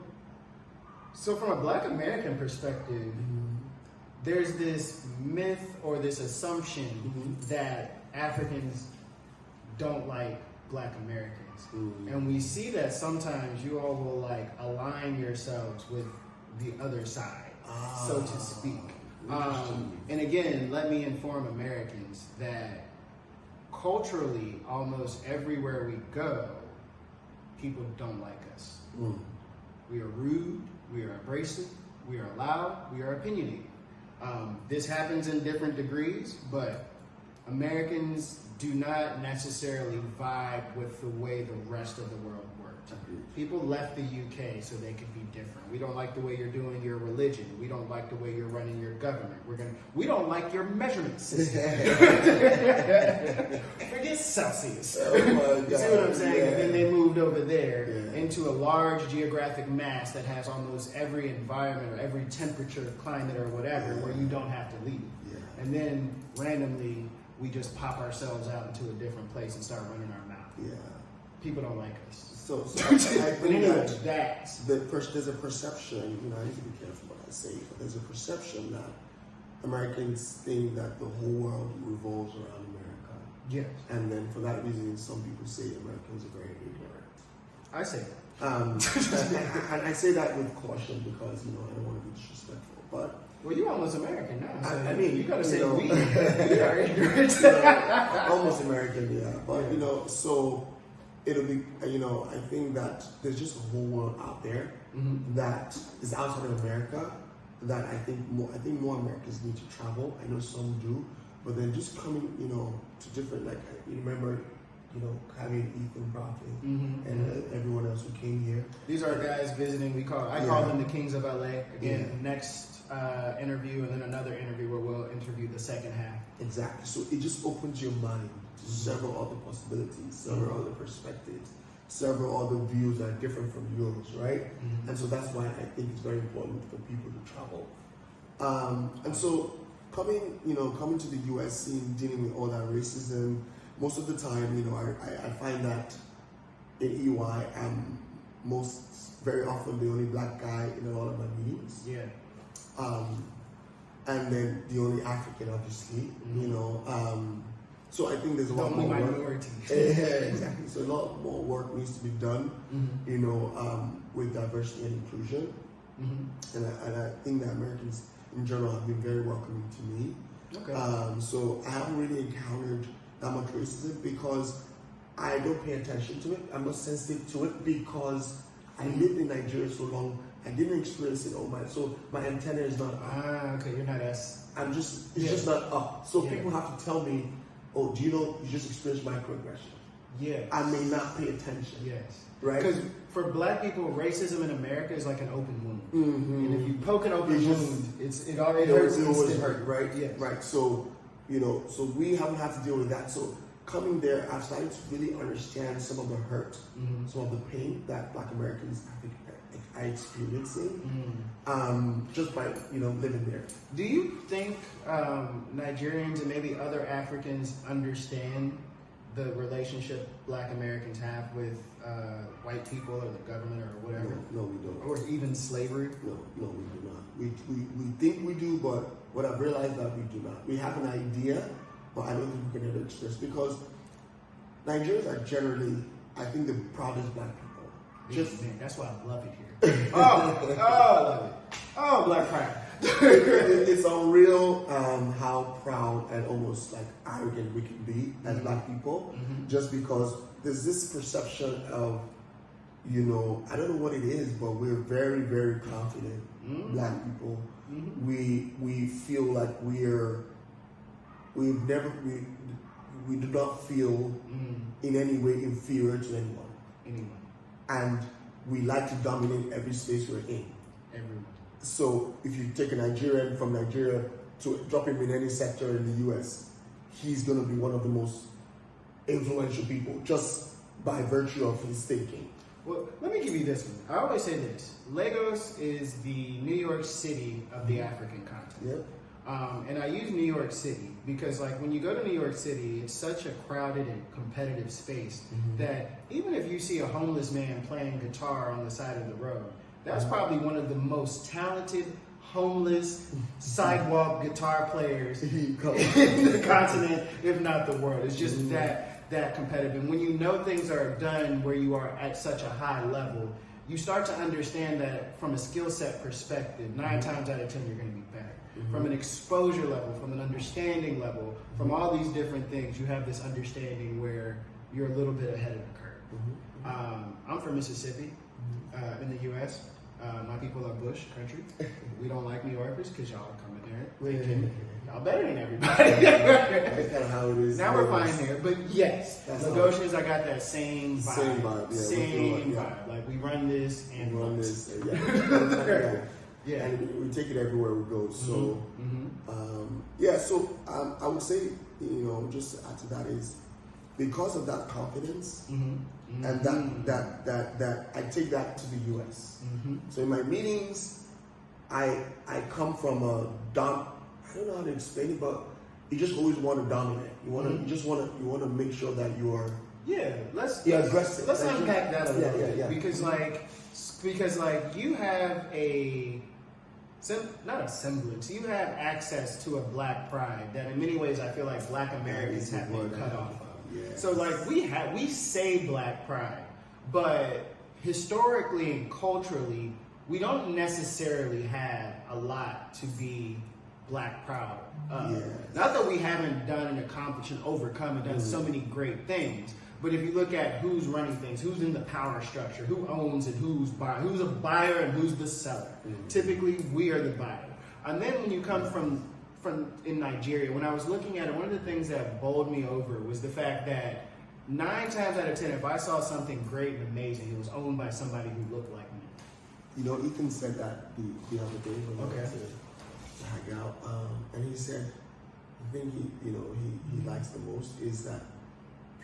Speaker 3: so from a Black American perspective, there's this myth or this assumption that Africans don't like Black Americans. And we see that sometimes you all will like align yourselves with the other side, so to speak. And again, let me inform Americans that culturally, almost everywhere we go, people don't like us. We are rude, we are abrasive, we are loud, we are opinionated. This happens in different degrees, but Americans do not necessarily vibe with the way the rest of the world works. People left the UK so they could be different. We don't like the way you're doing your religion. We don't like the way you're running your government. We don't like your measurement system. Forget Celsius.
Speaker 2: Oh my God.
Speaker 3: You see what I'm saying?
Speaker 2: Yeah.
Speaker 3: And then they moved over there into a large geographic mass that has almost every environment or every temperature, climate, or whatever where you don't have to leave. And then randomly, we just pop ourselves out into a different place and start running our mouth. People don't like us.
Speaker 2: So I think
Speaker 3: that
Speaker 2: there's a perception, I need to be careful what I say, but there's a perception that Americans think that the whole world revolves around America.
Speaker 3: Yes.
Speaker 2: And then for that reason, some people say Americans are very ignorant.
Speaker 3: I say that.
Speaker 2: And I say that with caution because I don't want to be disrespectful, but
Speaker 3: Well, you're almost American now. So
Speaker 2: I mean,
Speaker 3: you gotta say
Speaker 2: know,
Speaker 3: we. We are ignorant.
Speaker 2: almost American, yeah. But so it'll be, I think that there's just a whole world out there that is outside of America that I think more Americans need to travel. I know some do, but then just coming, to different, like you remember, having Ethan Prophet and everyone else who came here.
Speaker 3: These are guys visiting. I call them the Kings of LA. Again, next interview and then another interview where we'll interview the second half.
Speaker 2: Exactly. So it just opens your mind to several other possibilities, several other perspectives, several other views that are different from yours, right? And so that's why I think it's very important for people to travel. And so coming to the U.S., dealing with all that racism, most of the time, I find that in EY, I'm very often the only black guy in a lot of my meetings.
Speaker 3: Yeah.
Speaker 2: And then the only African, obviously, so I think there's a lot more work. Exactly. So a lot more work needs to be done, with diversity and inclusion. And I think that Americans in general have been very welcoming to me.
Speaker 3: Okay.
Speaker 2: So I haven't really encountered that much racism because I don't pay attention to it. I'm not sensitive to it because I lived in Nigeria so long. I didn't experience it all so my antenna is not up.
Speaker 3: Okay, you're not as.
Speaker 2: It's just not up. So people have to tell me, oh, do you know you just experienced microaggression?
Speaker 3: Yeah.
Speaker 2: I may not pay attention.
Speaker 3: Yes.
Speaker 2: Right?
Speaker 3: Because for black people, racism in America is like an open wound. And if you poke an open wound, it already hurts.
Speaker 2: It always hurt, right?
Speaker 3: Yes.
Speaker 2: Right. So, so we haven't had to deal with that. So coming there, I've started to really understand some of the hurt, some of the pain that black Americans are experiencing, just by, living there.
Speaker 3: Do you think Nigerians and maybe other Africans understand the relationship black Americans have with white people or the government or whatever?
Speaker 2: No, we don't.
Speaker 3: Or even slavery?
Speaker 2: No, we do not. We think we do, but what I've realized that we do not. We have an idea, but I don't think we can ever express because Nigerians are generally, I think, the proudest black people.
Speaker 3: Man, that's why I love it here. I love it. Oh, black pride.
Speaker 2: It's unreal how proud and almost like arrogant we can be as black people, just because there's this perception of, I don't know what it is, but we're very, very confident black people. We feel like we do not feel in any way inferior to anyone. And we like to dominate every space we're in.
Speaker 3: Everyone.
Speaker 2: So if you take a Nigerian from Nigeria to drop him in any sector in the US, he's going to be one of the most influential people just by virtue of his thinking.
Speaker 3: Well, let me give you this one. I always say this. Lagos is the New York City of the African continent.
Speaker 2: Yep.
Speaker 3: And I use New York City because, like, when you go to New York City, it's such a crowded and competitive space that even if you see a homeless man playing guitar on the side of the road, that's probably one of the most talented, homeless, sidewalk guitar players in the continent, if not the world. It's just that competitive. And when you know things are done where you are at such a high level, you start to understand that from a skill set perspective, 9 times out of 10, you're going to be better. From an exposure level, from an understanding level, from all these different things, you have this understanding where you're a little bit ahead of the curve. I'm from Mississippi, in the U.S. My people are bush country. We don't like New Yorkers because y'all are coming there. Y'all better than everybody.
Speaker 2: That's kind of how it is.
Speaker 3: Now we're fine here, but yes, Lagosians, I got that same vibe.
Speaker 2: Same vibe, yeah.
Speaker 3: Same vibe. Like, we run this and
Speaker 2: run this. Yeah.
Speaker 3: Yeah.
Speaker 2: And we take it everywhere we go. So, so I would say, just to add to that is because of that confidence and that I take that to the U.S. So in my meetings, I come from I don't know how to explain it, but you just always want to dominate. You want to make sure that you are.
Speaker 3: Yeah, let's
Speaker 2: aggressive.
Speaker 3: Let's unpack that a little bit because you have not a semblance. You have access to a black pride that in many ways I feel like black Americans have been cut off of.
Speaker 2: Yes.
Speaker 3: So like we say black pride, but historically and culturally, we don't necessarily have a lot to be Black proud of.
Speaker 2: Yeah.
Speaker 3: Not that we haven't done and accomplished and overcome and done so many great things, but if you look at who's running things, who's in the power structure, who owns it, who's a buyer and who's the seller. Typically, we are the buyer. And then when you come from in Nigeria, when I was looking at it, one of the things that bowled me over was the fact that 9 times out of 10, if I saw something great and amazing, it was owned by somebody who looked like me.
Speaker 2: You know, Ethan said that the other day when we went to hang out, and he said the thing he likes the most is that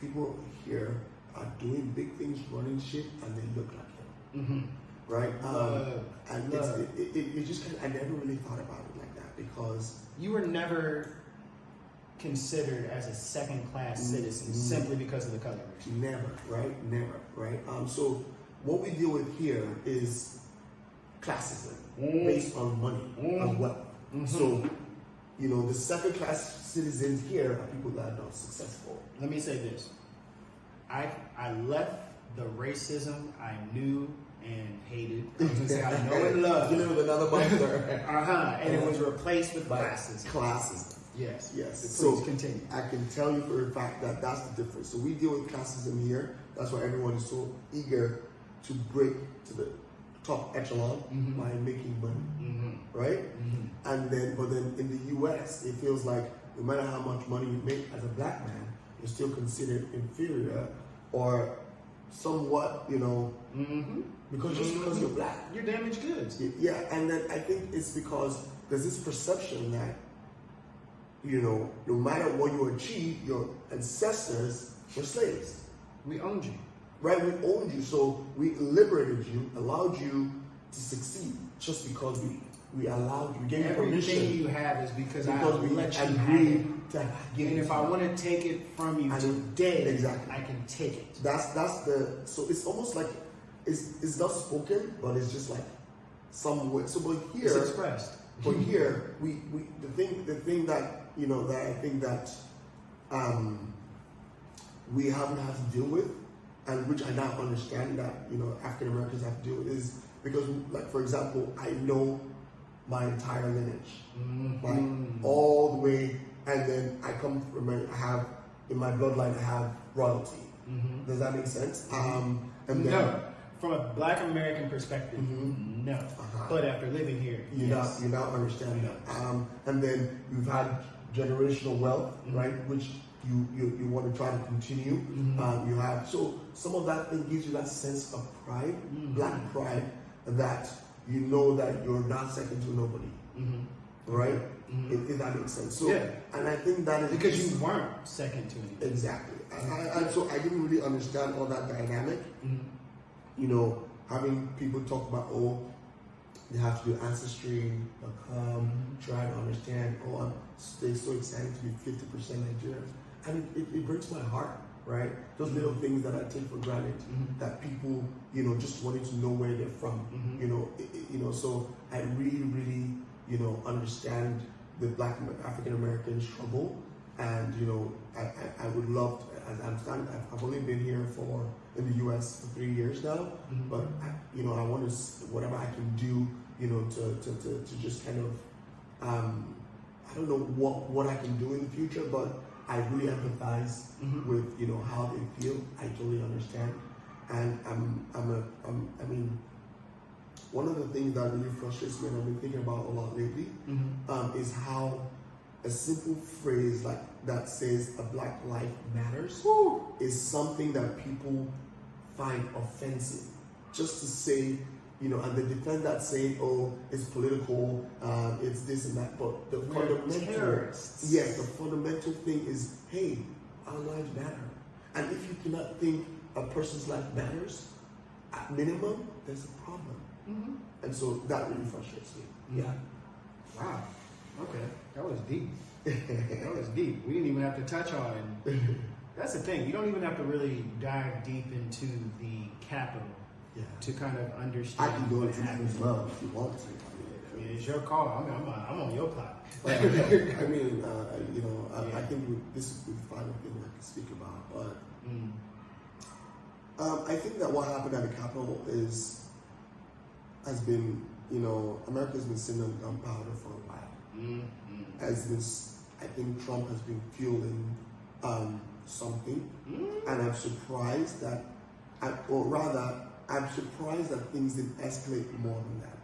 Speaker 2: people here are doing big things, running shit, and they look like him, right? And it just kind of, I never really thought about it like that because
Speaker 3: you were never considered as a second-class citizen simply because of the color.
Speaker 2: Never, right? So what we deal with here is classism based on money and wealth. So, you know, the second-class citizens here are people that are not successful.
Speaker 3: Let me say this. I left the racism I knew and hated. I was gonna say I know and love.
Speaker 2: You know, with another monster.
Speaker 3: And it was replaced with classes.
Speaker 2: Classism.
Speaker 3: Yes.
Speaker 2: Yes.
Speaker 3: Please continue.
Speaker 2: I can tell you for a fact that that's the difference. So we deal with classism here. That's why everyone is so eager to break to the top echelon by making money, right? And then, but then in the U.S., it feels like no matter how much money you make as a black man, you're still considered inferior or somewhat, you know, because just because you're black,
Speaker 3: you're damaged goods.
Speaker 2: Yeah, and then I think it's because there's this perception that, you know, no matter what you achieve, your ancestors were slaves.
Speaker 3: We owned you.
Speaker 2: Right, we owned you, so we liberated you, allowed you to succeed just because we allowed you, gave you permission.
Speaker 3: Everything you have is because I
Speaker 2: we
Speaker 3: let you have
Speaker 2: agreed
Speaker 3: it.
Speaker 2: to give
Speaker 3: And
Speaker 2: it
Speaker 3: if
Speaker 2: to
Speaker 3: I
Speaker 2: you.
Speaker 3: want to take it from you today,
Speaker 2: Exactly.
Speaker 3: I can take it.
Speaker 2: That's the, so it's almost like it's not spoken, but it's just like some way. So but here
Speaker 3: It's expressed.
Speaker 2: But here we the thing that, you know, that I think that we haven't had to deal with, and which I now understand that, you know, African Americans have to deal with, is because, like, for example, I know my entire lineage, like all the way, and then I come from, I have in my bloodline, I have royalty. Does that make sense? And then,
Speaker 3: No, from a Black American perspective, no. But after living here,
Speaker 2: you
Speaker 3: yes.
Speaker 2: now understand that. And then you've had generational wealth, right, which you want to try to continue. You have, so some of that thing gives you that sense of pride, black pride, that you know that you're not second to nobody, right? If that makes sense. So,
Speaker 3: Yeah.
Speaker 2: and I think that is
Speaker 3: Because you weren't second to anything.
Speaker 2: exactly. And so I didn't really understand all that dynamic. You know, having people talk about, oh, you have to do ancestry.com, try to understand, oh, they're so excited to be 50% Nigerian. And it breaks my heart, right? Those little things that I take for granted, that people, you know, just wanting to know where they're from, you know, so I really, really, you know, understand the Black African American struggle. And, you know, I would love to, I've only been here in the U.S. for 3 years now, but, you know, I want to, whatever I can do, you know, to just kind of, I don't know what I can do in the future, but I really empathize with, you know, how they feel. I totally understand. And I mean, one of the things that really frustrates me and I've been thinking about a lot lately, is how a simple phrase like that says a black life matters is something that people find offensive. Just to say, you know, and they defend that saying, oh, it's political, it's this and that. But the the fundamental thing is, hey, our lives matter. And if you cannot think a person's life matters, at minimum, there's a problem. And so that really frustrates me. Yeah.
Speaker 3: Wow. Okay. That was deep. That was deep. We didn't even have to touch on. That's the thing. You don't even have to really dive deep into the capital to kind of understand.
Speaker 2: I can go
Speaker 3: what
Speaker 2: into that
Speaker 3: happened.
Speaker 2: as well if you want to.
Speaker 3: I mean, it's your call. I'm on your clock.
Speaker 2: I mean, you know, I think this would be the final thing I can speak about. But I think that what happened at the Capitol has been, America's been sitting on gunpowder for a while.
Speaker 3: Mm-hmm.
Speaker 2: I think Trump has been fueling something, and I'm surprised that, I'm surprised that things didn't escalate more than that.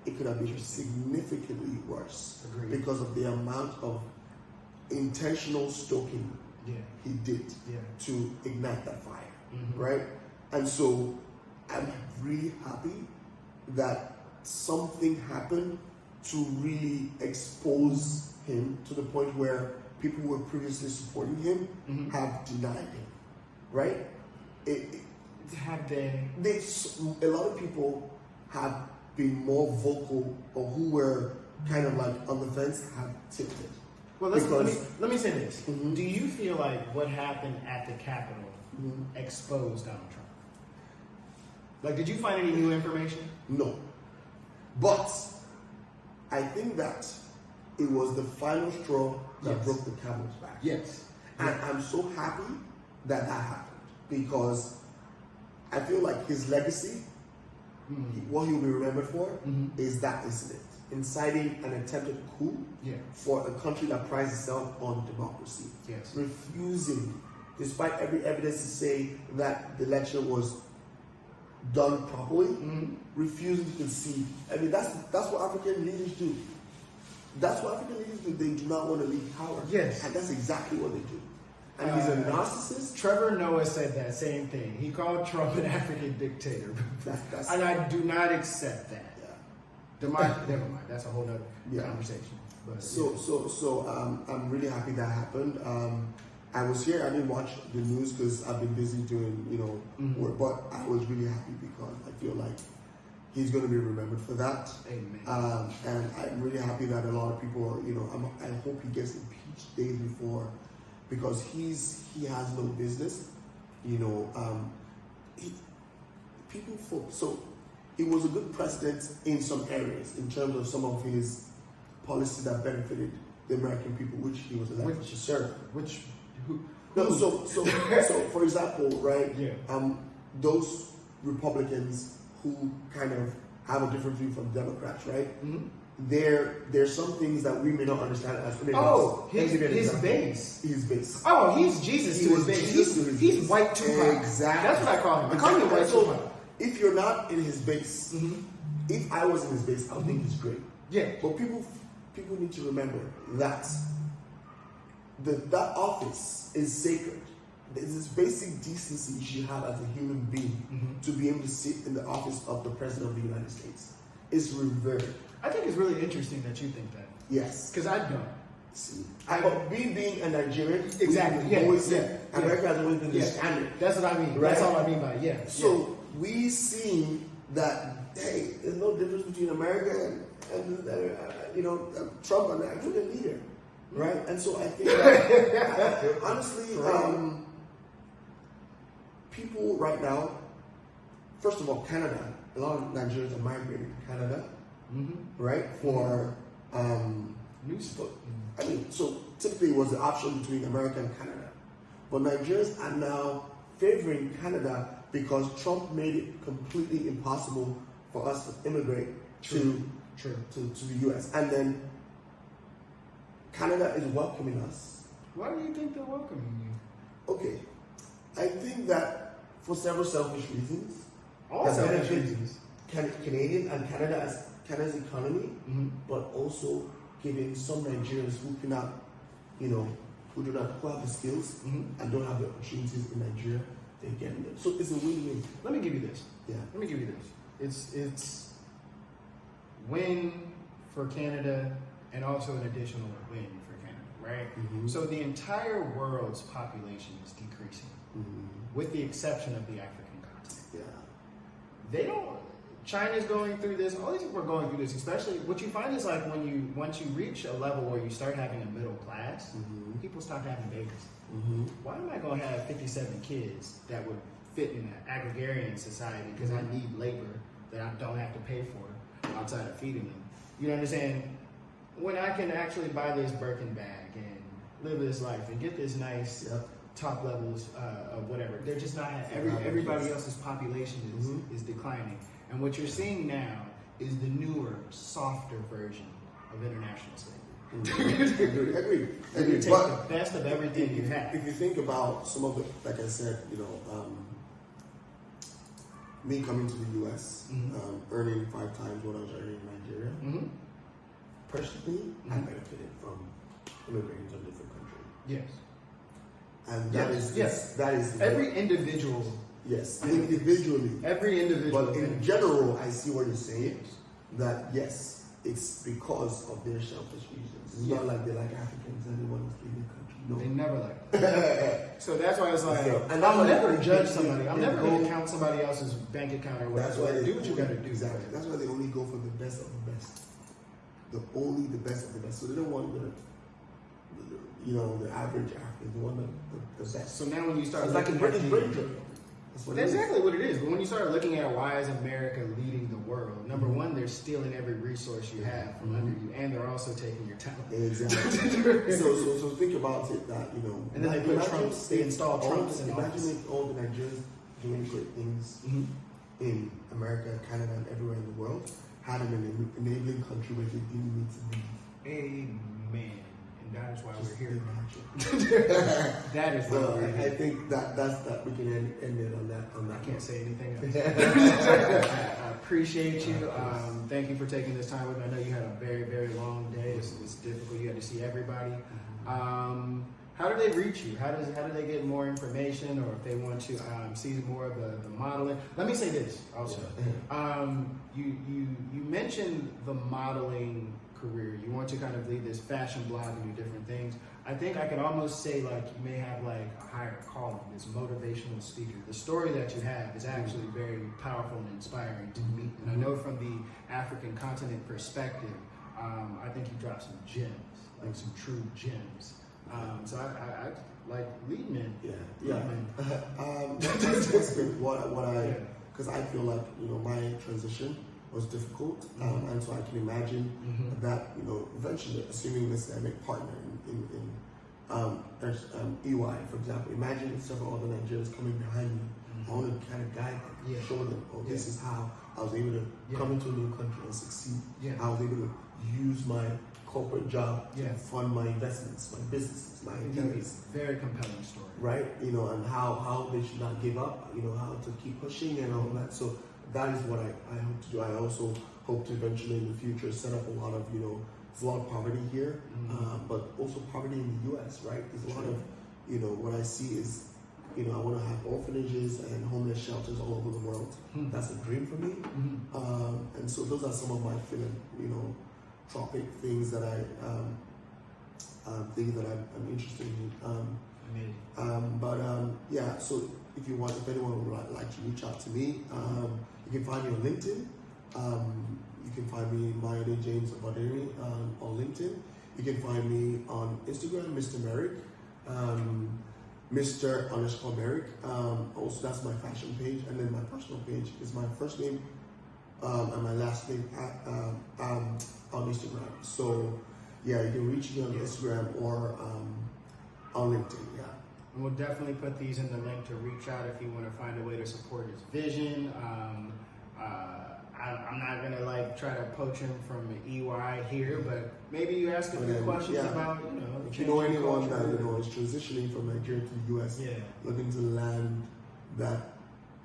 Speaker 2: It could have been significantly worse.
Speaker 3: Agreed.
Speaker 2: Because of the amount of intentional stoking he did to ignite that fire, right? And so I'm really happy that something happened to really expose him to the point where people who were previously supporting him have denied him, right?
Speaker 3: Have they?
Speaker 2: A lot of people have been more vocal, or who were kind of like on the fence have tipped it.
Speaker 3: Well, let me say this. Do you feel like what happened at the Capitol exposed Donald Trump? Like, did you find any new information?
Speaker 2: No. But I think that it was the final straw that broke the camel's back.
Speaker 3: Yes.
Speaker 2: And I'm so happy that happened, because I feel like his legacy, what he'll be remembered for, is that incident, inciting an attempted coup for a country that prides itself on democracy.
Speaker 3: Yes.
Speaker 2: Refusing, despite every evidence to say that the election was done properly, refusing to concede. I mean, that's what African leaders do. That's what African leaders do. They do not want to leave power.
Speaker 3: Yes.
Speaker 2: And that's exactly what they do. And he's a narcissist.
Speaker 3: Trevor Noah said that same thing. He called Trump an African dictator. And I do not accept that.
Speaker 2: Yeah.
Speaker 3: Never mind. That's a whole other conversation. But,
Speaker 2: So I'm really happy that happened. I was here. I didn't watch the news because I've been busy doing work. But I was really happy because I feel like he's going to be remembered for that.
Speaker 3: Amen.
Speaker 2: And I'm really happy that a lot of people, I hope he gets impeached days before, because he has no business, so he was a good president in some areas in terms of some of his policies that benefited the American people, which he was elected to serve. So for example, right? Yeah. Those Republicans who kind of have a different view from Democrats, right? There's some things that we may not understand as
Speaker 3: his base.
Speaker 2: His base.
Speaker 3: Oh, he's Jesus to his base. He's white Tupac.
Speaker 2: Exactly.
Speaker 3: That's what I call him. I call him white Tupac.
Speaker 2: If you're not in his base, if I was in his base, I would think he's great.
Speaker 3: Yeah.
Speaker 2: But people need to remember that that office is sacred. There's this basic decency you should have as a human being to be able to sit in the office of the President of the United States. It's revered.
Speaker 3: I think it's really interesting that you think that.
Speaker 2: Yes.
Speaker 3: Because I don't.
Speaker 2: See, being a Nigerian,
Speaker 3: exactly.
Speaker 2: America has always been the standard.
Speaker 3: That's what I mean. Right? That's all I mean by
Speaker 2: So we see that, hey, there's no difference between America and Trump and the African leader, right? And so I think that honestly, people right now, first of all, Canada, a lot of Nigerians are migrating to Canada, right? For so typically it was the option between America and Canada, but Nigerians are now favoring Canada because Trump made it completely impossible for us to immigrate to the U.S. And then Canada is welcoming us.
Speaker 3: Why do you think they're welcoming you?
Speaker 2: Okay, I think that for several selfish reasons.
Speaker 3: All selfish reasons.
Speaker 2: Canadian and Canada's economy, but also giving some Nigerians who cannot, who have the skills and don't have the opportunities in Nigeria, they're getting them. So it's a win-win.
Speaker 3: Let me give you this.
Speaker 2: Yeah.
Speaker 3: Let me give you this. It's win for Canada and also an additional win for Canada, right? So the entire world's population is decreasing, with the exception of the African continent.
Speaker 2: Yeah.
Speaker 3: They don't. China's going through this. All these people are going through this. Especially, what you find is like once you reach a level where you start having a middle class, people stop having babies. Why am I going to have 57 kids that would fit in an agrarian society because I need labor that I don't have to pay for outside of feeding them? You know what I'm saying? When I can actually buy this Birkin bag and live this life and get this nice top levels of whatever. They're just not everybody else's population is declining. And what you're seeing now is the newer, softer version of international slavery.
Speaker 2: Agreed.
Speaker 3: You take the best of everything you have.
Speaker 2: If you think about some of the, like I said, me coming to the U.S., earning 5 times what I was earning in Nigeria, personally, I benefited from immigrating to a different country.
Speaker 3: Yes.
Speaker 2: And that is
Speaker 3: every individual.
Speaker 2: Yes, individually.
Speaker 3: Every individual.
Speaker 2: But in general, I see what you're saying. That yes, it's because of their selfish reasons. It's not like they like Africans and they want to leave the country. No,
Speaker 3: they never like that. So that's why I was like,
Speaker 2: and
Speaker 3: I'll never judge somebody. I'm never going to count somebody else's bank account or whatever.
Speaker 2: That's why they
Speaker 3: do what you got to do.
Speaker 2: Exactly. That's why they only go for the best of the best. The best of the best. So they don't want the average African. They want the best.
Speaker 3: So now when you start,
Speaker 2: it's like a British brain drain.
Speaker 3: That's exactly what it is. But when you start looking at why is America leading the world, number one, they're stealing every resource you have from under you, and they're also taking your talent.
Speaker 2: Exactly. so think about it that
Speaker 3: and then they put Trumps. They install Trumps.
Speaker 2: Imagine if all the Nigerians doing great things in America, Canada, and everywhere in the world had an enabling country where they didn't need to be.
Speaker 3: Amen. That is why we're here.
Speaker 2: That is why we're here. I think that's we can end it on that.
Speaker 3: I can't say anything else. I appreciate you. Thank you for taking this time with me. I know you had a very, very long day. It's difficult. You had to see everybody. How do they reach you? How do they get more information, or if they want to see more of the modeling? Let me say this also. You mentioned the modeling career. You want to kind of lead this fashion blog and do different things. I think I could almost say like you may have like a higher calling, this motivational speaker. The story that you have is actually very powerful and inspiring to me. And I know from the African continent perspective, I think you dropped some gems, like some true gems. So I like lead men.
Speaker 2: Yeah. That's been what I, because I feel like my transition was difficult, and so I can imagine that eventually, assuming this I make partner in EY, for example, imagine several other Nigerians coming behind me. I want to kind of guide them, show them, this is how I was able to come into a new country and succeed. I was able to use my corporate job to fund my investments, my businesses, my ideas.
Speaker 3: Very compelling story,
Speaker 2: right? And how they should not give up. How to keep pushing and all that. So that is what I hope to do. I also hope to eventually in the future set up a lot of, there's a lot of poverty here, but also poverty in the U.S., right? There's a lot of, what I see is, I want to have orphanages and homeless shelters all over the world. That's a dream for me. And so those are some of my philanthropic things that I'm interested in. So if anyone would like to reach out to me, you can find me on LinkedIn. You can find me Mayode James Abadiri on LinkedIn. You can find me on Instagram, Mr. Merrick, Mr_Merrick. Also, that's my fashion page, and then my personal page is my first name and my last name on Instagram. So you can reach me on Instagram or on LinkedIn.
Speaker 3: And we'll definitely put these in the link to reach out if you want to find a way to support his vision. I'm not gonna try to poach him from EY here, but maybe you ask a few questions about
Speaker 2: if you know anyone that is transitioning from Nigeria to the US, looking to land that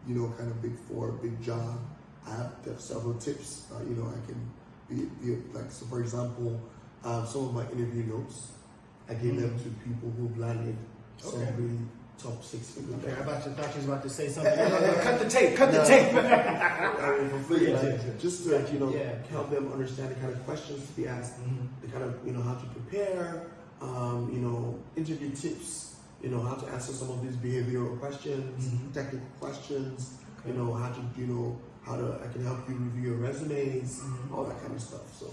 Speaker 2: kind of big 4 big job. I have several tips. I can be like, so for example, some of my interview notes I gave them to people who've landed some really top 6 figure.
Speaker 3: Okay, I thought you was about to say something. Cut the tape. Cut the tape.
Speaker 2: I mean, for free, just to help them understand the kind of questions to be asked, the kind of how to prepare, interview tips, how to answer some of these behavioral questions, technical questions, how I can help you review your resumes, all that kind of stuff. So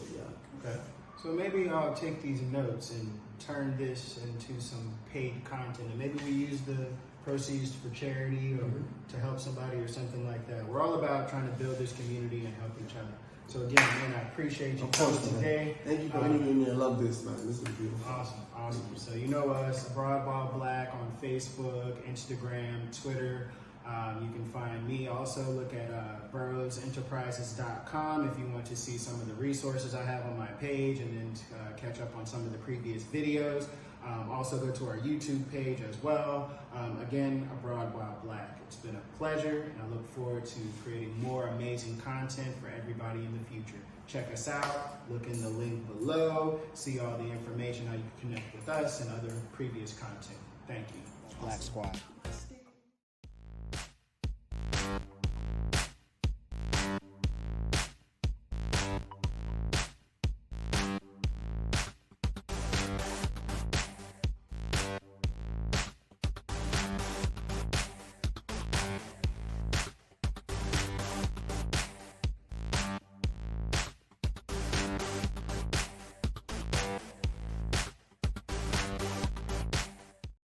Speaker 3: Okay. So maybe I'll take these notes and turn this into some paid content, and maybe we use the proceeds for charity or to help somebody or something like that. We're all about trying to build this community and help each other. So again, man, I appreciate you
Speaker 2: Of course,
Speaker 3: coming
Speaker 2: man.
Speaker 3: today.
Speaker 2: Thank you for interviewing me. I love this, man. This is beautiful.
Speaker 3: Awesome. So you know us, Abroad While Black on Facebook, Instagram, Twitter. You can find me also. Look at burrowsenterprises.com if you want to see some of the resources I have on my page and then catch up on some of the previous videos. Also go to our YouTube page as well. Again, Abroad While Black. It's been a pleasure, and I look forward to creating more amazing content for everybody in the future. Check us out, look in the link below, see all the information, how you can connect with us and other previous content. Thank you.
Speaker 1: Black Squad.